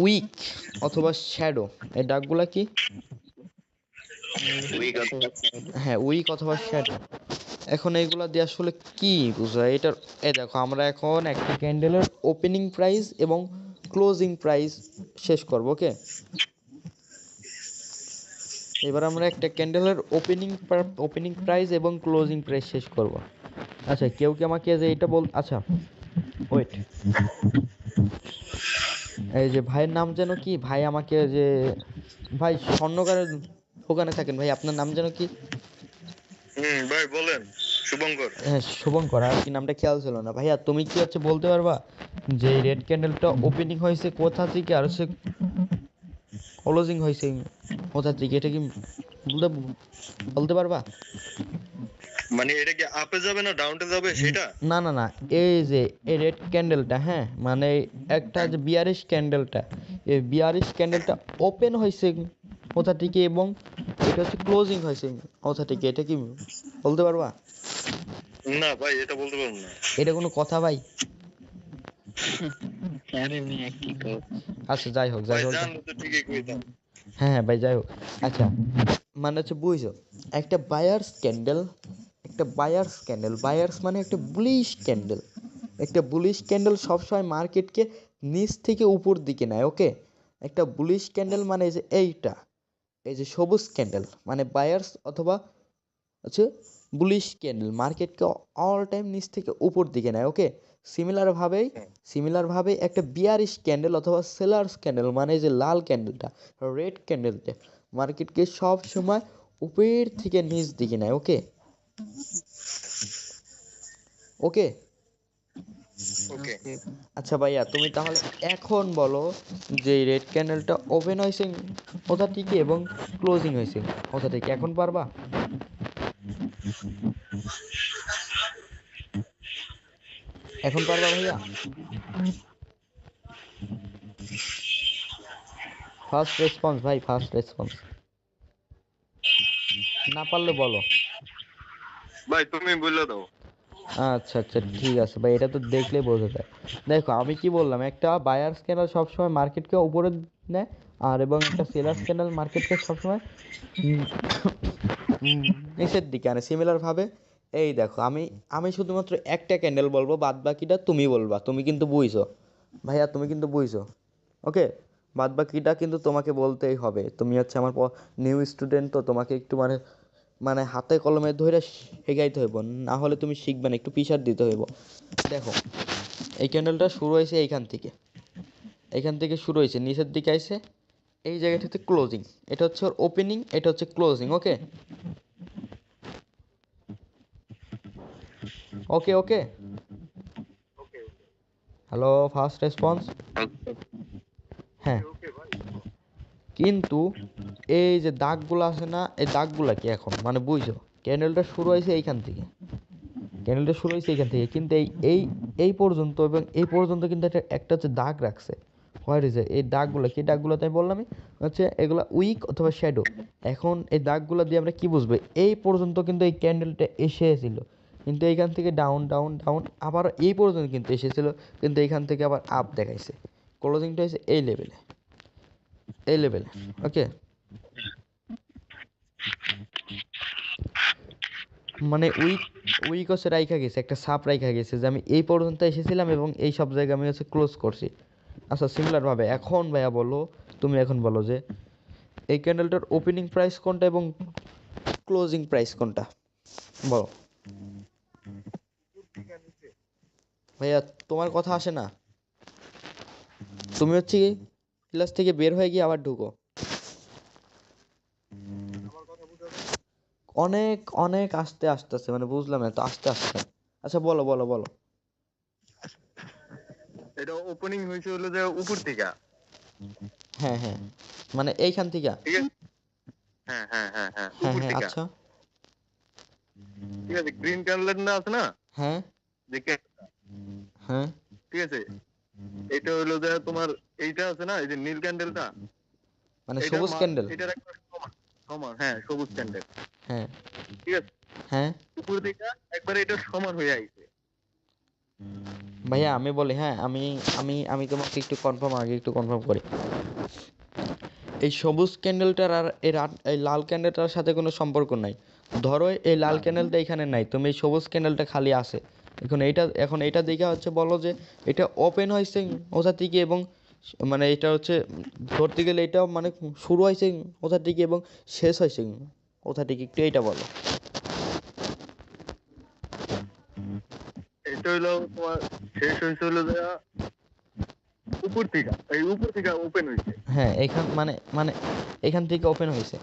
S1: উইক অথবা শ্যাডো। এই দাগগুলা কি? হ্যাঁ, উইক অথবা শ্যাডো। এখন এইগুলা দিয়ে আসলে কি বুঝায় এটার? এই দেখো, আমরা এখন একটা ক্যান্ডেলের ওপেনিং প্রাইস এবং ক্লোজিং প্রাইস শেষ করব। ওকে, এবার আমরা একটা ক্যান্ডেলের ওপেনিং প্রাইস এবং ক্লোজিং প্রাইস শেষ করব। আচ্ছা, কেউ কি আমাকে যে এটা আচ্ছা ওয়েট, এই যে ভাইয়ের নাম যেন কি? ভাই আমাকে যে ভাই স্বর্ণকারের দোকানে থাকেন ভাই, আপনার নাম যেন কি?
S3: ভাই বলেন। শুভঙ্কর।
S1: হ্যাঁ, শুভঙ্কর। আর কি নামটা খেয়াল ছিল না ভাইয়া। তুমি কি হচ্ছে বলতে পারবা যে রেড ক্যান্ডেলটা ওপেনিং হয়েছে কোথা থেকে আর হচ্ছে ক্লোজিং হয়েছে কোথা থেকে? এটা কি বলতে পারবা?
S3: মানে এটা কি আপে যাবে না ডাউনে যাবে সেটা?
S1: না না না, এই যে এই রেড ক্যান্ডেলটা, হ্যাঁ মানে একটা যে বিয়ারিশ ক্যান্ডেলটা, এই বিয়ারিশ ক্যান্ডেলটা ওপেন হয়েছে কোথা থেকে এবং এটা হচ্ছে ক্লোজিং হয়েছে কোথা থেকে, এটা কি বলতে পারবা?
S3: না ভাই, এটা বলতে পারবো না।
S1: এটা কোনো কথা ভাই?
S2: আরে মিয়া কি কর
S1: আচ্ছা যাই হোক
S3: ভাই জানলে তো ঠিকই কইতাম।
S1: হ্যাঁ হ্যাঁ ভাই যাই হোক। আচ্ছা, মানে হচ্ছে বুঝছো, একটা বায়ার্স ক্যান্ডেল, বায়ার্স মানে একটা বুলিশ ক্যান্ডেল। একটা বুলিশ ক্যান্ডেল সবসময় মার্কেটকে নিচ থেকে উপর দিকে নেয়। ওকে, একটা বুলিশ ক্যান্ডেল মানে এই যে এই যে সবুজ ক্যান্ডেল মানে বায়ার্স অথবা হচ্ছে বুলিশ ক্যান্ডেল মার্কেটকে অল টাইম নিচ থেকে উপর দিকে নেয়। ওকে, সিমিলারভাবে একটা বিয়ারিশ ক্যান্ডেল অথবা সেলার্স ক্যান্ডেল মানে যে লাল ক্যান্ডেলটা, রেড ক্যান্ডেলটা মার্কেটকে সব সময় উপর থেকে নিচ দিকে নেয়। ওকে ওকে
S3: ওকে।
S1: আচ্ছা ভাইয়া, তুমি তাহলে এখন বলো যে রেড ক্যান্ডেলটা ওপেন হয়েছে কোথা থেকে এবং ক্লোজিং হয়েছে কোথা থেকে, এখন পারবা? এখন পারবা ভাইয়া? ফার্স্ট রেসপন্স ভাই, ফার্স্ট রেসপন্স। না পারলে বলো।
S3: ভাই তুমি বলে দাও।
S1: আচ্ছা আচ্ছা ঠিক আছে ভাই, এটা তো দেখলেই বোঝা যায়। দেখো আমি কি বললাম, একটা বায়ার্স ক্যান্ডেল সবসময় মার্কেটকে উপরে নেয়, আর এবং একটা সেলার্স ক্যান্ডেল মার্কেটকে সবসময় উম, উম, নিচের দিকে আনে সিমিলার ভাবে। এই দেখো আমি আমি শুধুমাত্র একটা ক্যান্ডেল বলবো, বাদ বাকিটা তুমি বলবা, তুমি কিন্তু বুঝছো ভাইয়া, তুমি কিন্তু বুঝছো, ওকে? বাদ বাকিটা কিন্তু তোমাকে বলতেই হবে, তুমি হচ্ছে আমার নিউ স্টুডেন্ট, তো তোমাকে একটু মানে মানে হাতে কলমে ধরে শেখাইতে হইব, না হলে তুমি শিখবে না, একটু পিছার দিতে হইব। দেখো এই ক্যান্ডেলটা শুরু হয়েছে এইখান থেকে, এইখান থেকে শুরু হয়েছে, নিচের দিকে আইছে, এই জায়গাটাতে ক্লোজিং, এটা হচ্ছে ওর ওপেনিং, এটা হচ্ছে closing, okay okay okay. Hello, first response. হ্যাঁ, কিন্তু এই যে দাগগুলো আছে না, এই দাগগুলা কি এখন মানে বুঝছো, ক্যান্ডেলটা শুরু হয়েছে এইখান থেকে, ক্যান্ডেলটা শুরু হয়েছে এইখান থেকে, কিন্তু এই এই এই পর্যন্ত এবং এই পর্যন্ত কিন্তু একটা একটা হচ্ছে দাগ রাখছে। হোয়াট ইজ এই দাগগুলো, কি দাগগুলো তাই বললাম আমি, হচ্ছে এগুলা উইক অথবা শ্যাডো। এখন এই দাগগুলো দিয়ে আমরা কি বুঝবো, এই পর্যন্ত কিন্তু এই ক্যান্ডেলটা এসেছিল, কিন্তু এইখান থেকে ডাউন ডাউন ডাউন আবার এই পর্যন্ত কিন্তু এসেছিল, কিন্তু এইখান থেকে আবার আপ দেখাইছে, ক্লোজিংটা হয়েছে এই লেভেলে, এই লেভেলে, ওকে? মানে উইক উইক হচ্ছে রাইখা গেছে, একটা সাপ রাইখা গেছে যে আমি এই পর্যন্ত এসেছিলাম এবং এই সব জায়গায় আমি হচ্ছে ক্লোজ করছি। আচ্ছা সিমিলার ভাবে এখন ভাইয়া বলো, তুমি এখন বলো যে এই ক্যান্ডেলটার ওপেনিং প্রাইস কোনটা এবং ক্লোজিং প্রাইস কোনটা, বলো ভাইয়া। তোমার কথা আসে না, তুমি হচ্ছে কি ক্লাস থেকে বের হয়ে গিয়ে আবার ঢুকো, অনেক অনেক আস্তে আসতেছে, মানে বুঝলাম না তো, আস্তে আস্তে। আচ্ছা বলো বলো বলো।
S3: এটা ওপেনিং হয়েছে হলো যে উপর থেকে।
S1: হ্যাঁ হ্যাঁ, মানে এইখান থেকে।
S3: ঠিক আছে, হ্যাঁ হ্যাঁ হ্যাঁ হ্যাঁ,
S1: হ্যাঁ
S3: উপর
S1: হ্যাঁ
S3: থেকে।
S1: আচ্ছা।
S3: ঠিক আছে, গ্রিন কালার না আছে না,
S1: হ্যাঁ
S3: যে
S1: হ্যাঁ,
S3: ঠিক আছে, এটা হলো যে তোমার এইটা আছে না, এই যে নীল ক্যান্ডেলটা,
S1: মানে
S3: এটা
S1: সবুজ ক্যান্ডেল।
S3: এটার একটা সমান, সমান, হ্যাঁ সবুজ ক্যান্ডেল।
S1: হ্যাঁ
S3: ঠিক আছে,
S1: হ্যাঁ
S3: উপর থেকে একবারে এটা সমান হয়ে আইছে।
S1: ভাইয়া আমি বলি, হ্যাঁ আমি আমি আমি তোমাকে একটু কনফার্ম, আগে একটু কনফার্ম করি, এই সবুজ ক্যান্ডেলটার আর এই লাল ক্যান্ডেলটার সাথে কোনো সম্পর্ক নাই। ধরো এই লাল ক্যান্ডেলটা এখানে নাই, তুমি এই সবুজ ক্যান্ডেলটা খালি আছে, এখন এইটা দেখে হচ্ছে বলো যে এটা ওপেন হয়েছে কোথা থেকে, এবং মানে এটা হচ্ছে ধরতে গেলে এটা মানে শুরু হয়েছে কোথা থেকে এবং শেষ হয়েছে কোথা থেকে, একটু এইটা বলো।
S3: এটা হইলো তোমার শেষ হয়েছে হলো যে উপর থেকে, এই উপর থেকে ওপেন হয়েছে।
S1: হ্যাঁ এখান মানে মানে এখান থেকে ওপেন হয়েছে।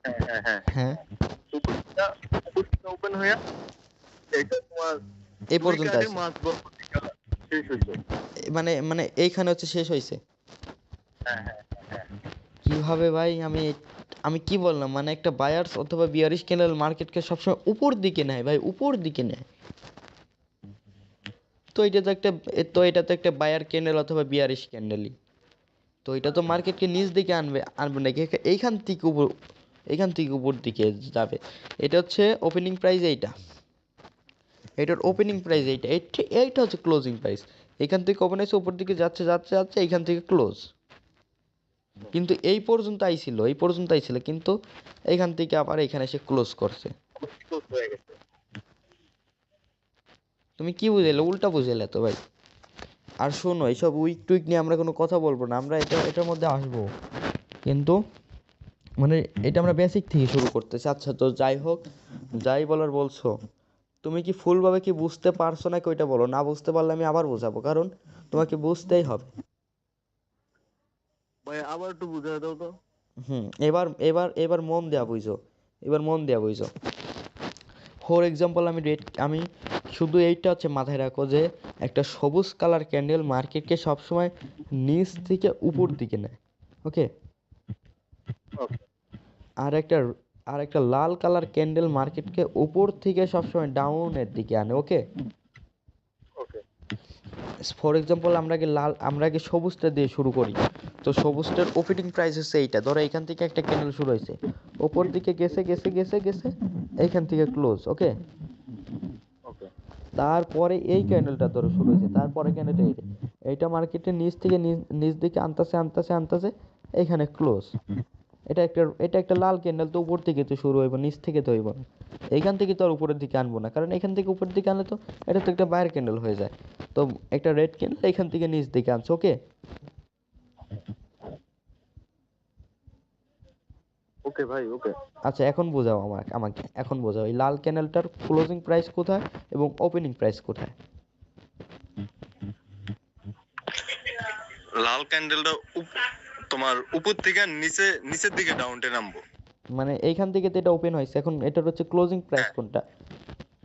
S3: হ্যাঁ হ্যাঁ হ্যাঁ,
S1: হ্যাঁ
S3: উপর থেকে ওপেন হয়ে এটা তোমার
S1: এই
S3: দুই
S1: পর্যন্ত
S3: কার্ডের
S1: আছে,
S3: মাঝ বরাবর থেকে শেষ হয়েছে।
S1: মানে মানে এইখানে হচ্ছে শেষ হয়েছে।
S3: হ্যাঁ হ্যাঁ হ্যাঁ,
S1: কিভাবে ভাই, আমি আমি কি বললাম, মানে একটা বায়ার্স অথবা বিয়ারিশ ক্যান্ডেল মার্কেটকে সবসময় উপর দিকে নেয় ভাই, উপর দিকে নেয়। তো এটা তো একটা, তো এটা তো একটা বায়ার ক্যান্ডেল অথবা বিয়ারিশ ক্যান্ডেলই, তো এটা তো মার্কেটকে নিচ দিকে আনবে আনবে নাকি, এইখান থেকে উপর, এইখান থেকে উপর দিকে যাবে। এটা হচ্ছে ওপেনিং প্রাইস, এইটা এটার ওপেনিং প্রাইস, এইটা এইটা হচ্ছে ক্লোজিং প্রাইস। এখান থেকে ওপেন হয়েছে, উপর দিকে যাচ্ছে যাচ্ছে যাচ্ছে, এইখান থেকে ক্লোজ, কিন্তু এই পর্যন্ত আইছিল, এই পর্যন্ত আইছিল, কিন্তু এইখান থেকে আবার এখানে এসে ক্লোজ করছে।
S3: close হয়ে গেছে।
S1: তুমি কি বুঝাইলে, উল্টা বুঝাইলে তো ভাই। আর শোনো, এইসব উইক টুইক নিয়ে আমরা কোনো কথা বলবো না, আমরা এটার মধ্যে আসবো, কিন্তু মানে এটা আমরা বেসিক থেকে শুরু করতেছি। আচ্ছা তো যাই হোক, যাই বলার বলছো, তুমি কি ফুলভাবে কি বুঝতে পারছো নাকি ওইটা বলো, না বুঝতে পারলে আমি আবার বোঝাবো, কারণ তোমাকে বুঝতেই হবে।
S3: ভাই আবার একটু বুঝাই দাও তো।
S1: এবার এবার এবার মন দেয়া বুঝো, এবার মন দেয়া বুঝো। ফর এক্সাম্পল আমি শুধু এইটা হচ্ছে মাথায় রাখো যে একটা সবুজ কালার ক্যান্ডেল মার্কেটকে সবসময় নিচ থেকে উপর দিকে নেয়, ওকে?
S3: ওকে
S1: আর একটা লাল কালার ক্যান্ডেল মার্কেটকে উপর থেকে সবসময় ডাউনের দিকে আনে, ওকে?
S3: ওকে
S1: ফর এক্সাম্পল আমরা আগে সবুজটা দিয়ে শুরু করি, তো সবুজটার ওপেনিং প্রাইস হচ্ছে এইটা, ধরো এখান থেকে একটা ক্যান্ডেল শুরু হয়েছে, ওপর দিকে গেছে গেছে গেছে গেছে, এইখান থেকে ক্লোজ, ওকে?
S3: ওকে
S1: তারপরে এই ক্যান্ডেলটা ধরো শুরু হয়েছে, তারপরে ক্যান্ডেলটা এইটা মার্কেটের নিচ থেকে নিচ দিকে আনতেছে এখানে ক্লোজ। এটা একটা লাল ক্যান্ডেল, তো উপর থেকে তো শুরু হইব, নিচ থেকে তো হইব না। এইখান থেকে তো আর উপরের দিকে আনবো না, কারণ এখান থেকে উপরের দিকে আনলে তো এটা তো একটা বায়ার ক্যান্ডেল হয়ে যায়। তো একটা রেড ক্যান্ডেল এখান থেকে নিচ দিকে আনছে। ওকে,
S3: ওকে ভাই, ওকে।
S1: আচ্ছা এখন বোঝাও আমাকে এখন বোঝাও এই লাল ক্যান্ডেলটার ক্লোজিং প্রাইস কোথায় এবং ওপেনিং প্রাইস কোথায়?
S3: লাল ক্যান্ডেলটা তোমার উপর থেকে নিচের দিকে ডাউনটে নামবো।
S1: মানে এইখান থেকে তো এটা ওপেন হয়েছে, এখন এটার হচ্ছে ক্লোজিং প্রাইস কোনটা?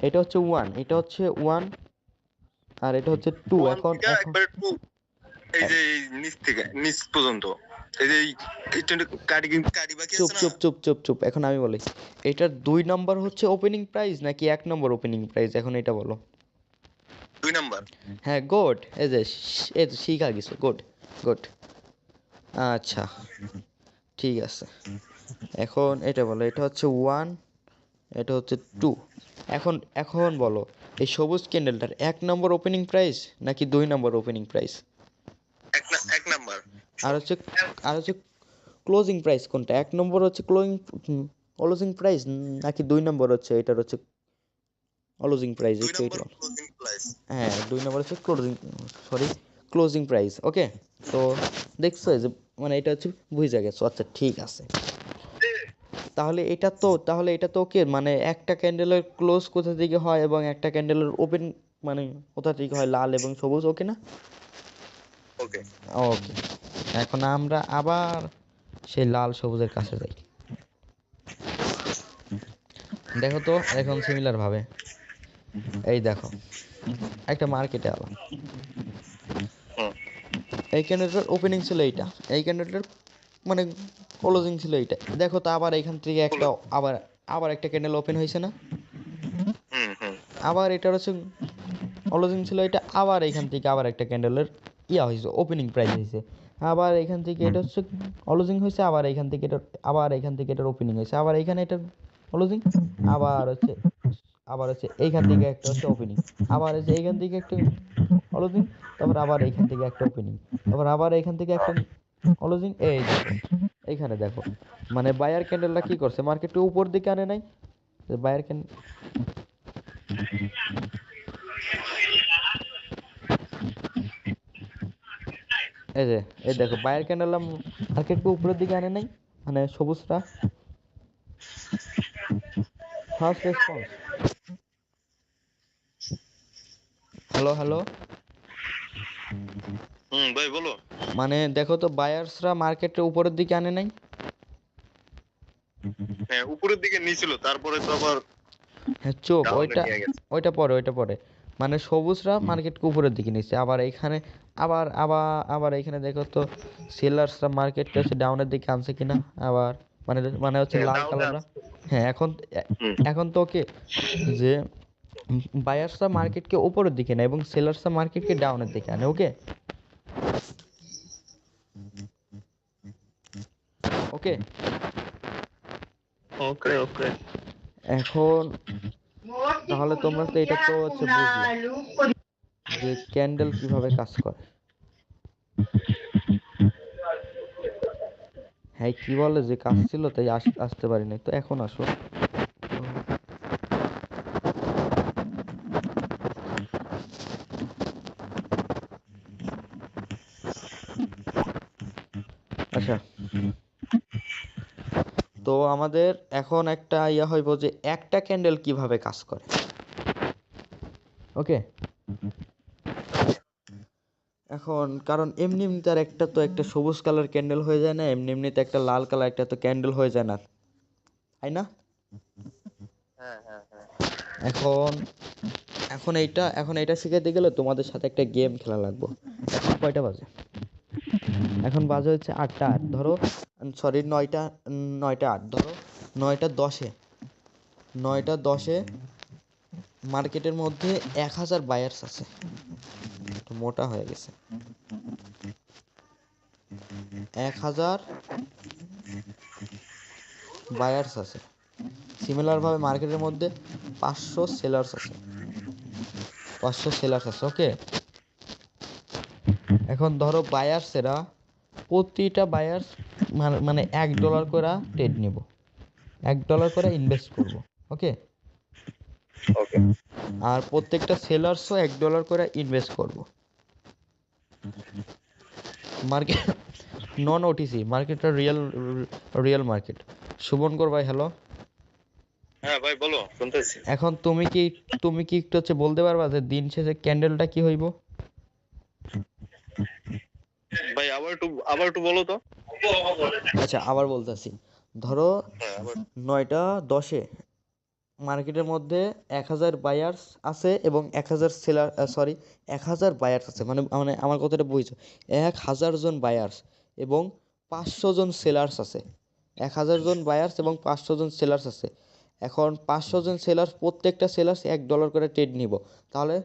S1: এটা হচ্ছে 1, এটা হচ্ছে 1, আর এটা হচ্ছে 2। এখন
S3: একবার একটু এই যে এই নিচ পর্যন্ত এই যে কাটি বাকি
S1: চুপ
S3: আছে না।
S1: চুপ চুপ চুপ চুপ, এখন আমি বলি এটার 2 নাম্বার হচ্ছে ওপেনিং প্রাইস নাকি 1 নম্বর ওপেনিং প্রাইস, এখন এটা বলো।
S3: 2 নাম্বার।
S1: হ্যাঁ গুড, এই যে শিখা গেছো, গুড গুড। আচ্ছা ঠিক আছে, এখন এটা বলো, এটা হচ্ছে 1, এটা হচ্ছে 2। এখন বলো এই সবুজ ক্যান্ডেলটার 1 নম্বর ওপেনিং প্রাইস নাকি 2 নম্বর ওপেনিং প্রাইস?
S3: এক নাম্বার।
S1: আর হচ্ছে ক্লোজিং প্রাইস কোনটা? 1 নম্বর হচ্ছে ক্লোজিং প্রাইস নাকি 2 নম্বর হচ্ছে এটার হচ্ছে ক্লোজিং প্রাইস?
S3: 2
S1: একটু
S3: নাম্বার ক্লোজিং প্রাইস।
S1: হ্যাঁ 2 নম্বর হচ্ছে ক্লোজিং প্রাইস। ওকে, তো দেখছো যে মানে এটা হচ্ছে বুঝে গেছো। আচ্ছা ঠিক আছে, তাহলে এটা তো ওকে, মানে একটা ক্যান্ডেলের ক্লোজ কোথা থেকে হয় এবং একটা ক্যান্ডেলের ওপেন মানে কোথা থেকে হয়, লাল এবং সবুজ। ওকে না?
S3: ওকে।
S1: ওকে, এখন আমরা আবার সেই লাল সবুজের কাছে যাই। দেখো তো এখন সিমিলার ভাবে এই দেখো একটা মার্কেটে আলাম, এই ক্যান্ডেলটার ওপেনিং ছিল এইটা, এই ক্যান্ডেলটার মানে ক্লোজিং ছিল এইটা। দেখো তো আবার এখান থেকে একটা আবার একটা ক্যান্ডেল ওপেন হয়েছে না? আবার এটার হচ্ছে ক্লোজিং ছিল এটা, আবার এখান থেকে আবার একটা ক্যান্ডেলের হয়েছে, ওপেনিং প্রাইস হয়েছে। আবার এখান থেকে এটা হচ্ছে ক্লোজিং হয়েছে, আবার এখান থেকে এটার ওপেনিং হয়েছে, আবার এখানে এটার ক্লোজিং, আবার হচ্ছে এইখান থেকে একটা হচ্ছে ওপেনিং, আবার হচ্ছে এইখান থেকে একটা ক্লোজিং, তারপর আবার এইখান থেকে একটা ওপেনিং, তারপর আবার এইখান থেকে একটা ক্লোজিং। এই দেখো এইখানে দেখো, মানে বায়ার ক্যান্ডেলটা কি করছে, মার্কেটটা উপর দিকে আনে নাই। বায়ার ক্যান্ডেল এই দেখো বায়ার ক্যান্ডেল মার্কেটকে উপরের দিকে আনে নাই, মানে সবুজটা। ফার্স্ট রেসপন্স, হ্যালো হ্যালো,
S3: ভাই বলো।
S1: মানে দেখো তো বায়ার্সরা মার্কেটে উপরের দিকে আনে নাই।
S3: হ্যাঁ উপরের দিকে নিয়েছিল, তারপরে তো আবার
S1: হ্যাঁ চুপ,
S3: ডাউনে নিয়ে গেছে।
S1: ওইটা পরে মানে সবুজরা মার্কেটকে উপরের দিকে নিচ্ছে, আবার এইখানে আবার আবার আবার এইখানে দেখো তো সেলার্সরা মার্কেটটা হচ্ছে ডাউনের দিকে আনছে কিনা আবার, মানে হচ্ছে লাল কালাররা। হ্যাঁ এখন তো ওকে যে বায়ার্সরা মার্কেটকে উপরের দিকে নেয় এবং সেলার্সরা মার্কেটকে ডাউনের দিকে আনে। ওকে ওকে
S2: ওকে ওকে।
S1: এখন তাহলে তোমরা তো এটা তো হচ্ছে বুঝলে যে ক্যান্ডেল কিভাবে কাজ করে। হ্যাঁ কি বলে যে কাজ ছিল তাই আসতে পারি নাই, তো এখন আসো। আচ্ছা তো আমাদের এখন একটা হইব যে একটা ক্যান্ডেল কিভাবে কাজ করে। ওকে, এখন কারণ এমনি তার একটা সবুজ কালার ক্যান্ডেল হয়ে যায় না, এমনিতে একটা লাল কালার একটা তো ক্যান্ডেল হয়ে যায় না, তাই না? এখন এখন এইটা শিখাইতে গেলে তোমাদের সাথে একটা গেম খেলা লাগবে। এখন কয়টা বাজে? এখন বাজে হচ্ছে 8টা 8, ধরো সরি 9টা 8, ধরো 9টা 10 মার্কেটের মধ্যে 1000 বায়ার্স আছে। মোটা হয়ে গেছে, 1000 বায়ার্স আছে। সিমিলার ভাবে মার্কেটের মধ্যে 500 সেলার্স আছে। 500 সেলার্স আছে। ওকে, এখন ধরো বায়ার্সেরা প্রতিটা বায়ার্স মানে $1 করে ট্রেড নিব, $1 করে ইনভেস্ট করব। ওকে,
S3: ওকে
S1: আর প্রত্যেকটা সেলার্সও $1 করে ইনভেস্ট করব। মার্কেট নন ওটিসি, মার্কেটটা রিয়েল মার্কেট। শুভঙ্কর ভাই হ্যালো।
S3: হ্যাঁ ভাই বলো, শুনতেছি।
S1: এখন তুমি কি একটু হচ্ছে বলতে পারবা যে দিন শেষে ক্যান্ডেলটা কি হইব?
S3: ভাই আবার একটু বলো তো।
S1: আচ্ছা, আবার বলতেছি। ধরো
S3: হ্যাঁ আবার।
S1: 9টা 10-এ মার্কেটের মধ্যে 1000 বায়ার্স আছে এবং 1000 সেলার, 1000 বায়ার্স আছে, মানে মানে আমার কথাটা বুঝছো, 1000 জন বায়ার্স এবং 500 জন সেলার্স আছে। 1000 জন বায়ার্স এবং 500 জন সেলার্স আছে। এখন 500 জন সেলার্স, প্রত্যেকটা সেলার্স $1 করে ট্রেড নিব। তাহলে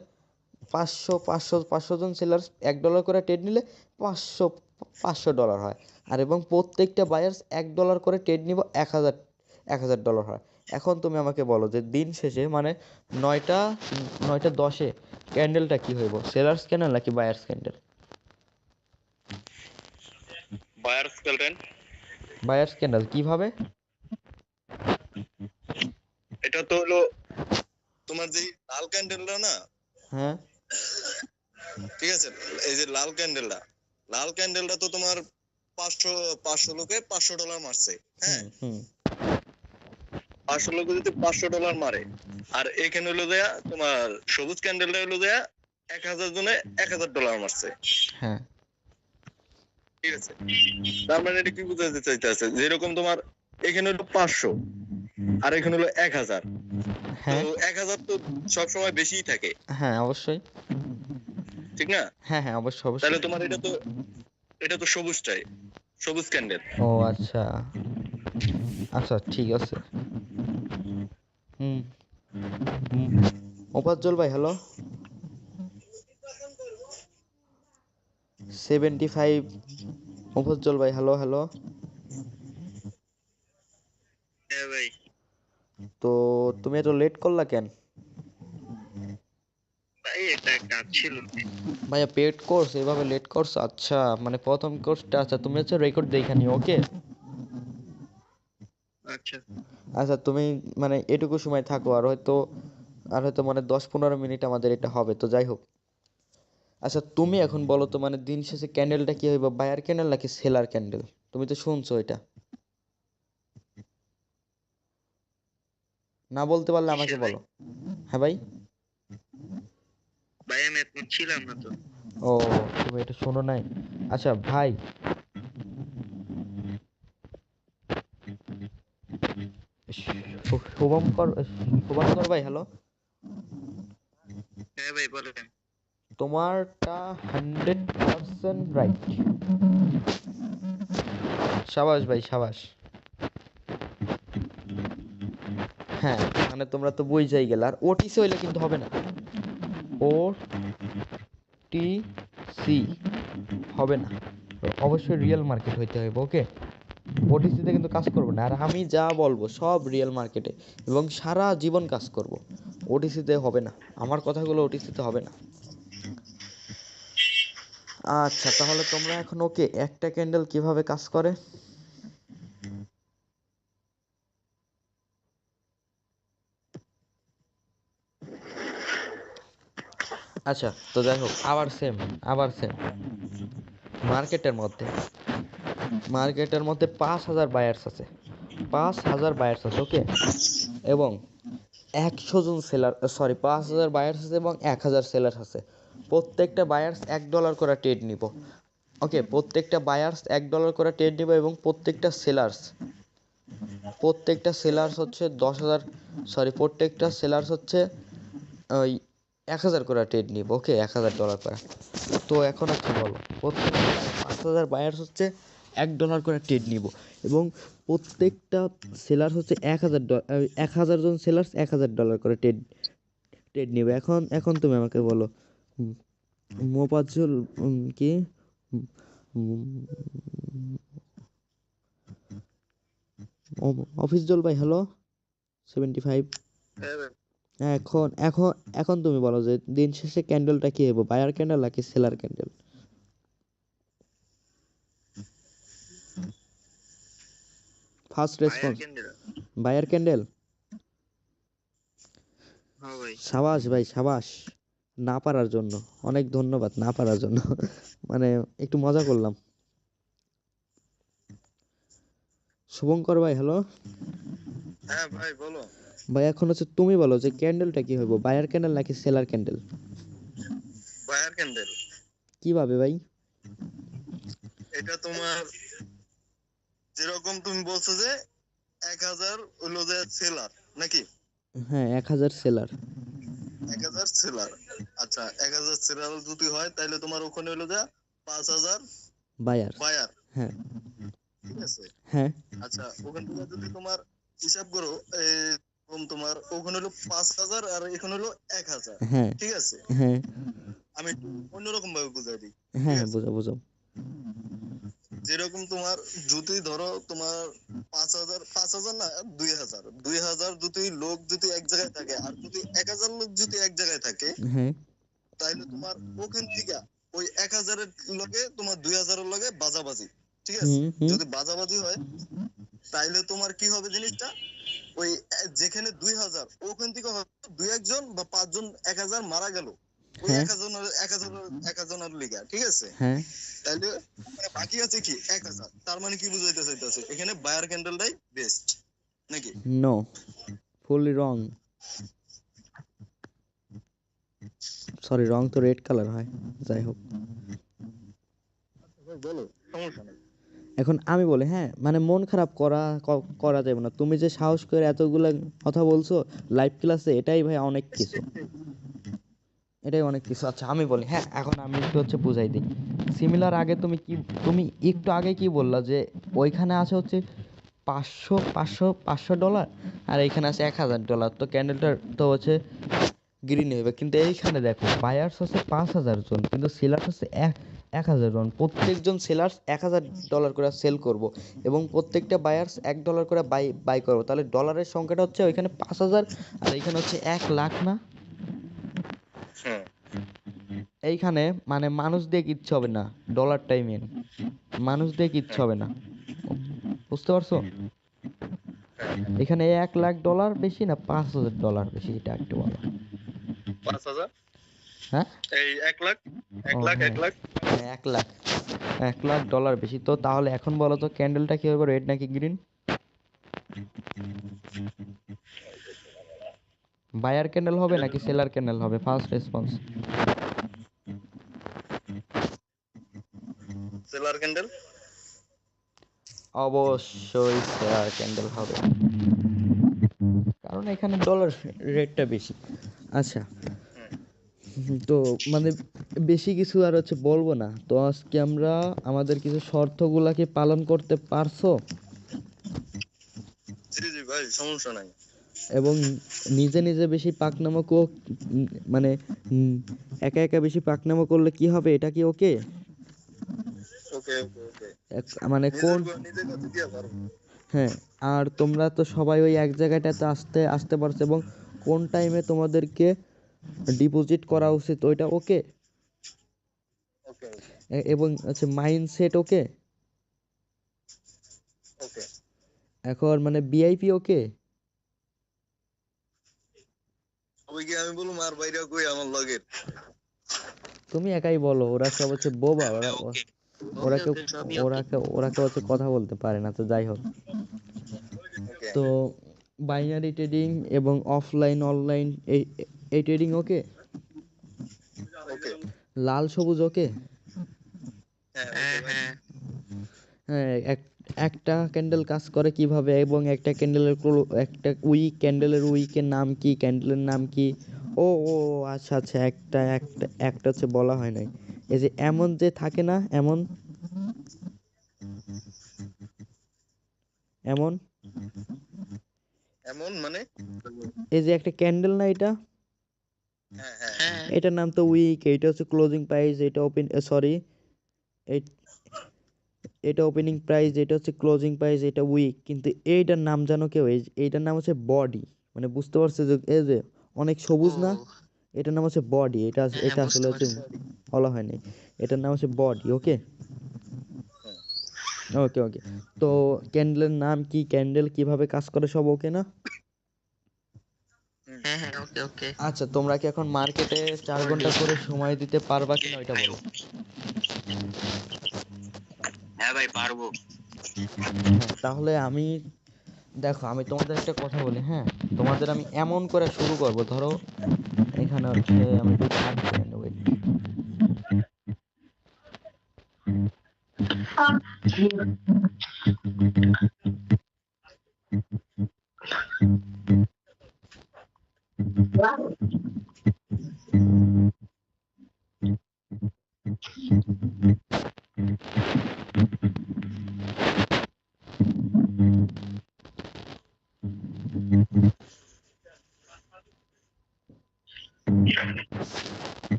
S1: 500 জন সেলার্স $1 করে ট্রেড নিলে 500 হয়। আর এবং প্রত্যেকটা বায়ার্স $1 করে ট্রেড নিব, 1000 ডলার হয়। এখন তুমি আমাকে বলো যে দিন শেষে মানে 9টা 10-এ ক্যান্ডেলটা কি হইব, সেলার্স ক্যান্ডেল নাকি বায়ার্স ক্যান্ডেল?
S3: বায়ার স্কেলটেন।
S1: বায়ার্স ক্যান্ডেল কিভাবে?
S3: এটা তো হলো তোমার যে লাল ক্যান্ডেলটা না,
S1: হ্যাঁ,
S3: ঠিক আছে, এই যে লাল ক্যান্ডেলটা তো তোমার 500 লোকে $500 মারছে। হ্যাঁ,
S1: হুম
S3: 500 লোকে যদি $500 মারে, আর এখানে হলো দেয়া তোমার সবুজ ক্যান্ডেলটা হলো দেয়া 1000 জনে $1000 মারছে।
S1: হ্যাঁ
S3: ঠিক আছে, তার মানে এটা কি বুঝাতে চাইতেছে, যেরকম তোমার এখানে হলো 500 আর এখানে হলো 1000, তো
S1: হ্যাঁ
S3: 1000 তো সবসময় বেশিই থাকে,
S1: হ্যাঁ অবশ্যই,
S3: ঠিক না?
S1: হ্যাঁ হ্যাঁ অবশ্যই
S3: তাহলে
S1: অবশ্যই।
S3: তোমার এটা তো সবুজ ক্যান্ডেল।
S1: ও আচ্ছা, আচ্ছা ঠিক আছে। হুম হুম। মোফাজ্জল ভাই হ্যালো। 75 মোফাজ্জল ভাই হ্যালো হ্যালো।
S2: হ্যাঁ ভাই,
S1: তো তুমি এত লেট করলা কেন?
S2: ভাই এটা কাজ ছিল।
S1: ভাইয়া পেড কোর্স এভাবে লেট কোর্স? আচ্ছা, মানে প্রথম কোর্সটা, আচ্ছা তুমি হচ্ছে রেকর্ড দেখে নিও। ওকে,
S2: আচ্ছা
S1: আচ্ছা তুমি মানে এটুকু সময় থাকো, আর হয়তো মানে 10-15 মিনিট আমাদের এটা হবে, তো যাই হোক। আচ্ছা তুমি এখন বলো তো, মানে দিন শেষে ক্যান্ডেলটা কি হইব, বায়ার ক্যান্ডেল নাকি সেলার ক্যান্ডেল? তুমি তো শুনছো এটা, না বলতে পারলে আমাকে
S2: কিসের ভাই?
S1: বলো। হ্যাঁ ভাই।
S2: ভাই আমি এখন ছিলাম না তো।
S1: ও, তুমি এটা শোনো নাই? আচ্ছা ভাই, শুভঙ্কর শুভঙ্কর ভাই হ্যালো।
S2: হ্যাঁ ভাই বলেন।
S1: তোমারটা 100% রাইট। সাবাস ভাই সাবাস। হ্যাঁ, মানে তোমরা তো বুঝাই গেলে, আর ওটিসি হইলে কিন্তু হবে না। ও টি সি হবে না, অবশ্যই রিয়েল মার্কেট হইতে হবে। ওকে, ওটিসিতে কিন্তু কাজ করবো না, আর আমি যা বলবো সব রিয়েল মার্কেটে এবং সারা জীবন কাজ করব। ওটিসিতে হবে না, আমার কথাগুলো ওটিসিতে হবে না। আচ্ছা তাহলে তোমরা এখন ওকে, একটা ক্যান্ডেল কিভাবে কাজ করে? আচ্ছা তো যাই হোক, আবার সেম মার্কেটের মধ্যে 5000 বায়ার্স আছে, 5000 বায়ার্স আছে। ওকে, এবং 100 জন সেলার, 5000 বায়ার্স আছে এবং 1000 সেলার আছে। প্রত্যেকটা বায়ার্স $1 করে ট্রেড নিব। ওকে, প্রত্যেকটা বায়ার্স $1 করে ট্রেড নিব এবং প্রত্যেকটা সেলার্স হচ্ছে 10,000, প্রত্যেকটা সেলার্স হচ্ছে ওই 1000 করে ট্রেড নিব। ওকে, $1000 করে। তো এখন আপনি বলো, প্রত্যেকটা 5000 বায়ার্স হচ্ছে $1 করে ট্রেড নিব এবং প্রত্যেকটা সেলার হচ্ছে 1000 জন সেলার্স $1000 করে ট্রেড নিবে। এখন তুমি আমাকে বলো, মোপাজ্জল কি অফিস জল ভাই হ্যালো। 75
S2: হ্যাঁ ভাই
S1: এখন এখন এখন তুমি বলো যে দিন শেষে ক্যান্ডেলটা কি হবে, বায়ার ক্যান্ডেল নাকি seller candle? First
S2: buyer
S1: response
S2: candle.
S1: Buyer candle.
S2: হ্যাঁ ভাই।
S1: সাবাস ভাই সাবাস, না পারার জন্য অনেক ধন্যবাদ, না পারার জন্য মানে একটু মজা করলাম। শুভঙ্কর ভাই হ্যালো
S3: হ্যাঁ ভাই বলো।
S1: ভাই, এখন হচ্ছে তুমি বলো যে ক্যান্ডেলটা কি হইব, বায়ার ক্যান্ডেল নাকি সেলার ক্যান্ডেল?
S3: Buyer candle.
S1: কিভাবে ভাই?
S3: এটা তোমার যেরকম তুমি বলছো যে 1000 হলো যে সেলার নাকি?
S1: হ্যাঁ 1000 সেলার।
S3: 1000 সেলার। আচ্ছা 1000 সেলার যদি হয় তাহলে তোমার ওখানে হলো যে 5000
S1: বায়ার।
S3: বায়ার।
S1: হ্যাঁ
S3: ঠিক আছে।
S1: হ্যাঁ
S3: আচ্ছা ওখান থেকে যদি তোমার হিসাব করো এরকম তোমার ওখানে হলো 5000 আর এখানে হলো 1000।
S1: হ্যাঁ
S3: ঠিক আছে।
S1: হ্যাঁ
S3: আমি একটু অন্যরকম ভাবে বুঝাই দিই।
S1: হ্যাঁ
S3: ঠিক আছে।
S1: বুঝো বুঝো।
S3: যেরকম তোমার যদি ধরো তোমার 5000 না 2000 যদি লোক যদি এক জায়গায় থাকে আর যদি 1000 লোক যদি এক জায়গায় থাকে
S1: হ্যাঁ
S3: তাহলে তোমার ওখান থেকে ওই 1000 এর লগে তোমার 2000 এর লগে বাজাবাজি। ঠিক আছে।
S1: হুম হুম
S3: যদি বাজাবাজি হয় তাইলে তোমার কি হবে জিনিসটা, ওই যেখানে 2000 ওখান থেকে হয়তো দুই একজন বা পাঁচজন 1000 মারা গেল ওই
S1: হ্যাঁ
S3: 1000 লিগা। ঠিক আছে।
S1: হ্যাঁ
S3: তাইলে বাকি আছে কি 1000। তার মানে কি বুঝাইতে চাইতেছে এখানে বায়ার ক্যান্ডেলটাই বেস্ট নাকি?
S1: নো, ফুললি রং। সরি, রং তো রেড কালার হয়, যাই হোক।
S3: বলো সমস্যা নেই।
S1: এখন আমি বলি, হ্যাঁ মানে মন খারাপ করা যাবে না। তুমি যে সাহস করে এতগুলা কথা বলছো লাইভ ক্লাসে, এটাই ভাই অনেক কিছু, এটাই অনেক কিছু। আচ্ছা আমি বলি, হ্যাঁ এখন আমি একটু হচ্ছে বুঝাই দিই। সিমিলার আগে তুমি একটু আগে কি বললা যে ওইখানে আছে হচ্ছে 500 আর এইখানে আছে $1000, তো ক্যান্ডেলটার তো হচ্ছে গ্রিন হইবে। কিন্তু এইখানে দেখো বায়ার্স হচ্ছে 5000 জন, কিন্তু সেলার্স হচ্ছে 1000 জন। প্রত্যেকজন সেলার্স $1000 করে সেল করব এবং প্রত্যেকটা বায়ার্স $1 করে বাই করবো। তাহলে ডলারের সংখ্যাটা হচ্ছে ওইখানে 5000 আর এইখানে হচ্ছে 1 লাখ না?
S3: হ্যাঁ
S1: এইখানে মানে মানুষ দিয়ে কিচ্ছু হবে না, ডলারটাই মেন। মানুষ দিয়ে কিচ্ছু হবে না, বুঝতে পারছো? এখানে $1 লাখ বেশি না $5000 বেশি, এটা একটু বলো।
S3: 5000
S1: হ্যাঁ
S3: এই 1 লাখ 1
S1: ও
S3: লাখ
S1: হ্যাঁ
S3: 1 লাখ।
S1: হ্যাঁ, $1 লাখ বেশি। তো তাহলে এখন বলো তো ক্যান্ডেলটা কি হবে, রেড নাকি গ্রিন? বায়ার ক্যান্ডেল হবে নাকি সেলার ক্যান্ডেল হবে? First response.
S3: Seller candle.
S1: অবশ্যই সেলার ক্যান্ডেল হবে, কারণ এখানে ডলার রেটটা বেশি। আচ্ছা তো মানে বেশি কিছু আর হচ্ছে বলবো না। তো আজকে আমরা আমাদের কিছু শর্তগুলাকে পালন করতে পারছো
S3: জি জি ভাই সমস্যা নাই।
S1: এবং নিজে নিজে বেশি পাকনামো মানে একা একা বেশি পাকনামো করলে কি হবে, এটা কি ওকে?
S3: ওকে ওকে ওকে।
S1: মানে কোন,
S3: নিজের কাছে দিয়া পারো।
S1: হ্যাঁ আর তোমরা তো সবাই ওই এক জায়গাটাতে আসতে আসতে পারছো এবং কোন টাইমে তোমাদেরকে ডিপোজিট করা উচিত ওইটা ওকে?
S3: ওকে
S1: এবং হচ্ছে মাইন্ডসেট ওকে?
S3: ওকে।
S1: এখন মানে ভিআইপি ওকে?
S3: ওই কি আমি বলবো আর বাইরে কই আমার লগের।
S1: তুমি একাই বলো, ওরা সব হচ্ছে বোবা, ওরা
S4: ওকে
S1: ওরা
S4: ওকে
S1: কেউ
S4: ওকে সবই
S1: ওরা
S4: ওকে।
S1: কেউ ওরা কেউ হচ্ছে কথা বলতে পারে না। তো যাই হোক,
S3: ওকে
S1: তো বাইনারি ট্রেডিং এবং অফলাইন অনলাইন এই এই ট্রেডিং ওকে?
S3: ওকে।
S1: লাল সবুজ ওকে?
S3: হ্যাঁ
S2: হ্যাঁ
S3: ওকে ভাই।
S2: হ্যাঁ।
S1: হ্যাঁ একটা ক্যান্ডেল কাজ করে কিভাবে এবং একটা ক্যান্ডেলের একটা ক্যান্ডেলের উইকের নাম কি, ক্যান্ডেলের নাম কি? ও ও আচ্ছা আচ্ছা, একটা একটা একটা হচ্ছে বলা হয় নাই। এই যে এমন যে থাকে না, এমন এমন
S3: এমন মানে?
S1: এই যে একটা ক্যান্ডেল না এটা,
S3: হ্যাঁ হ্যাঁ
S2: হ্যাঁ
S1: এটার নাম তো উইক, এটা হচ্ছে ক্লোজিং প্রাইস, এটা ওপেন সরি এটা ওপেনিং প্রাইস, এটা হচ্ছে ক্লোজিং প্রাইস, এটা উইক। কিন্তু এইটার নাম জানো কেউ? এইটার নাম হচ্ছে বডি। মানে বুঝতে পারছো যে এই যে অনেক সবুজ না,
S4: ও,
S1: এটার নাম হচ্ছে বডি। এটা
S4: হ্যাঁ,
S1: এটা
S4: হ্যাঁ,
S1: আসলে
S4: বুঝতে
S1: হচ্ছে
S4: পারছি।
S1: বলা হয়নি, এটার নাম হচ্ছে বডি। ওকে ওকে ওকে। তো ক্যান্ডেলের নাম কি, ক্যান্ডেল কিভাবে কাজ করে সব ওকে না?
S4: হ্যাঁ, হ্যাঁ, ওকে, ওকে।
S1: আচ্ছা, তোমরা কি এখন মার্কেটে 4 ঘন্টা করে সময় দিতে পারবা কিনা ওইটা বলো।
S2: হ্যাঁ ভাই পারবো।
S1: হ্যাঁ, তাহলে আমি দেখো, আমি তোমাদের একটা কথা বলি, হ্যাঁ, তোমাদের আমি এমন করে শুরু করব, ধরো এখানে হচ্ছে আমি দুটো আর্ট করে নেবো।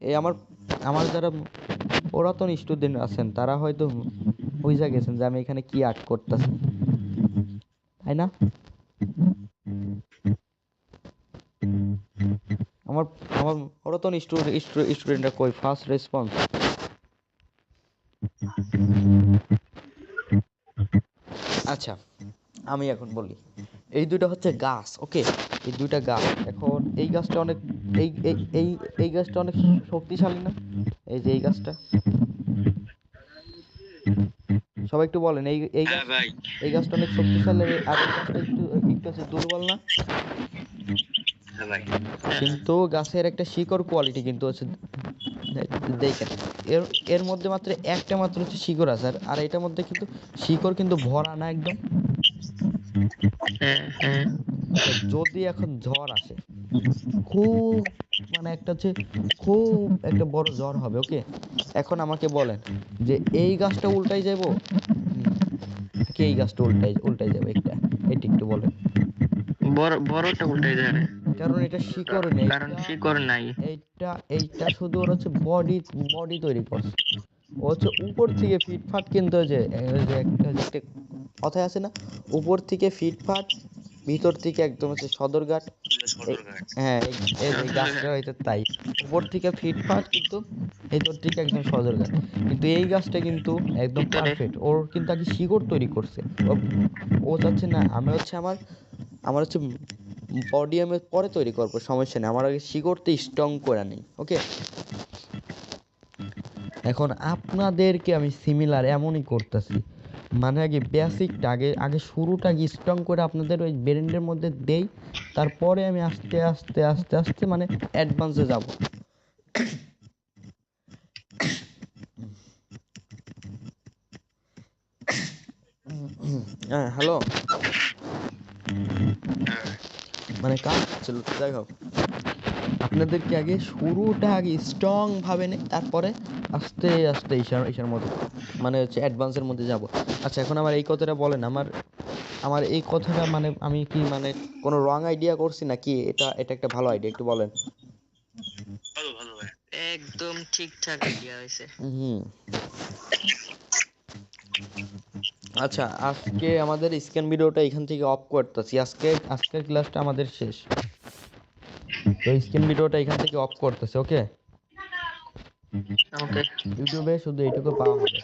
S1: এই আমার আমার যারা পুরাতন স্টুডেন্ট আছেন তারা হয়তো বুঝা গেছেন যে আমি এখানে কি আর্ট করতেছি, তাই না? আমার আমার পুরাতন স্টুডেন্টরা কই, ফার্স্ট রেসপন্স? আচ্ছা, আমি এখন বলি, এই দুইটা হচ্ছে গাছ। ওকে, এই দুইটা গাছ। এখন এই গাছটা অনেক এই এই এই এই গাছটা অনেক শক্তিশালী না? এই যে এই গাছটা, সবাই একটু বলেন, এই
S2: হ্যাঁ ভাই।
S1: এই গাছটা অনেক শক্তিশালী, আর এই গাছটা একটু একটু হচ্ছে দুর্বল না?
S2: হ্যাঁ ভাই।
S1: কিন্তু গাছের একটা শিকড় কোয়ালিটি কিন্তু হচ্ছে, দেখেন, এর এর মধ্যে মাত্র একটা মাত্র হচ্ছে শিকড় আছে, আর এটার মধ্যে কিন্তু শিকড় কিন্তু ভরা না একদম।
S4: হ্যাঁ, হ্যাঁ।
S1: আচ্ছা, যদি এখন ঝড় আসে, খুব মানে একটা হচ্ছে খুব একটা বড় ঝড় হবে। ওকে, এখন আমাকে বলেন যে এই গাছটা উল্টাই যাবো কি এই গাছটা উল্টাই যাবে, এটা একটু বলেন।
S4: বড়টা উল্টাই যায় না,
S1: কারণ এটা শিকড় নেই,
S4: কারণ শিকড় নাই।
S1: এইটা শুধু ওর হচ্ছে বডি তৈরি করছে। ও হচ্ছে উপর থেকে ফিটফাট, কিন্তু ওই যে একটা কথাই আছে না, উপর থেকে ফিটফাট, ভিতর থেকে একদম হচ্ছে সদরঘাট। হ্যাঁ, এই যে গাছটা হয়তো তাই, উপর থেকে ফিটফাট কিন্তু ভিতর থেকে একদম সদরঘাট। কিন্তু এই গাছটা কিন্তু একদম
S4: ভিতরে
S1: পারফেক্ট, ওর কিন্তু আগে শিকড় তৈরি করছে। ও চাচ্ছে না আমি হচ্ছে আমার আমার হচ্ছে বডি আমি পরে তৈরি করবো, সমস্যা নেই, আমার আগে শিকড়তে স্ট্রং করে নেই। ওকে, এখন আপনাদেরকে আমি সিমিলার এমনই করতেছি, মানে আগে বেসিকটা আগে আগে শুরুটা আগে স্ট্রং করে আপনাদের ওই ব্রেনের মধ্যে দেই, তারপরে আমি আস্তে আস্তে আস্তে আস্তে মানে অ্যাডভান্সে যাব। হ্যাঁ, হ্যালো, মানে কাজ ছিল, যাই হোক, আপনাদেরকে আগে শুরুটা আগে স্ট্রং ভাবে নেই, তারপরে আস্তে আস্তে ঈশার মধ্যে মানে হচ্ছে অ্যাডভান্সের মধ্যে যাব। আচ্ছা, এখন আমার এই কথাটা বলেন, আমার এই কথাটা মানে আমি কি মানে কোনো রং আইডিয়া করছি নাকি এটা এটা একটা ভালো আইডিয়া, একটু বলেন।
S2: ভালো ভালো ভাই।
S4: একদম ঠিকঠাক আইডিয়া হয়েছে।
S1: হুম। আচ্ছা, আজকে আমাদের স্ক্যান ভিডিওটা এখান থেকে অফ করতেছি, আজকের ক্লাসটা আমাদের শেষ, তো স্ক্যান ভিডিওটা এখান থেকে অফ করতেছি। ওকে,
S4: ওকে।
S1: ইউটিউবে শুধু এইটুকু পাওয়া হবে।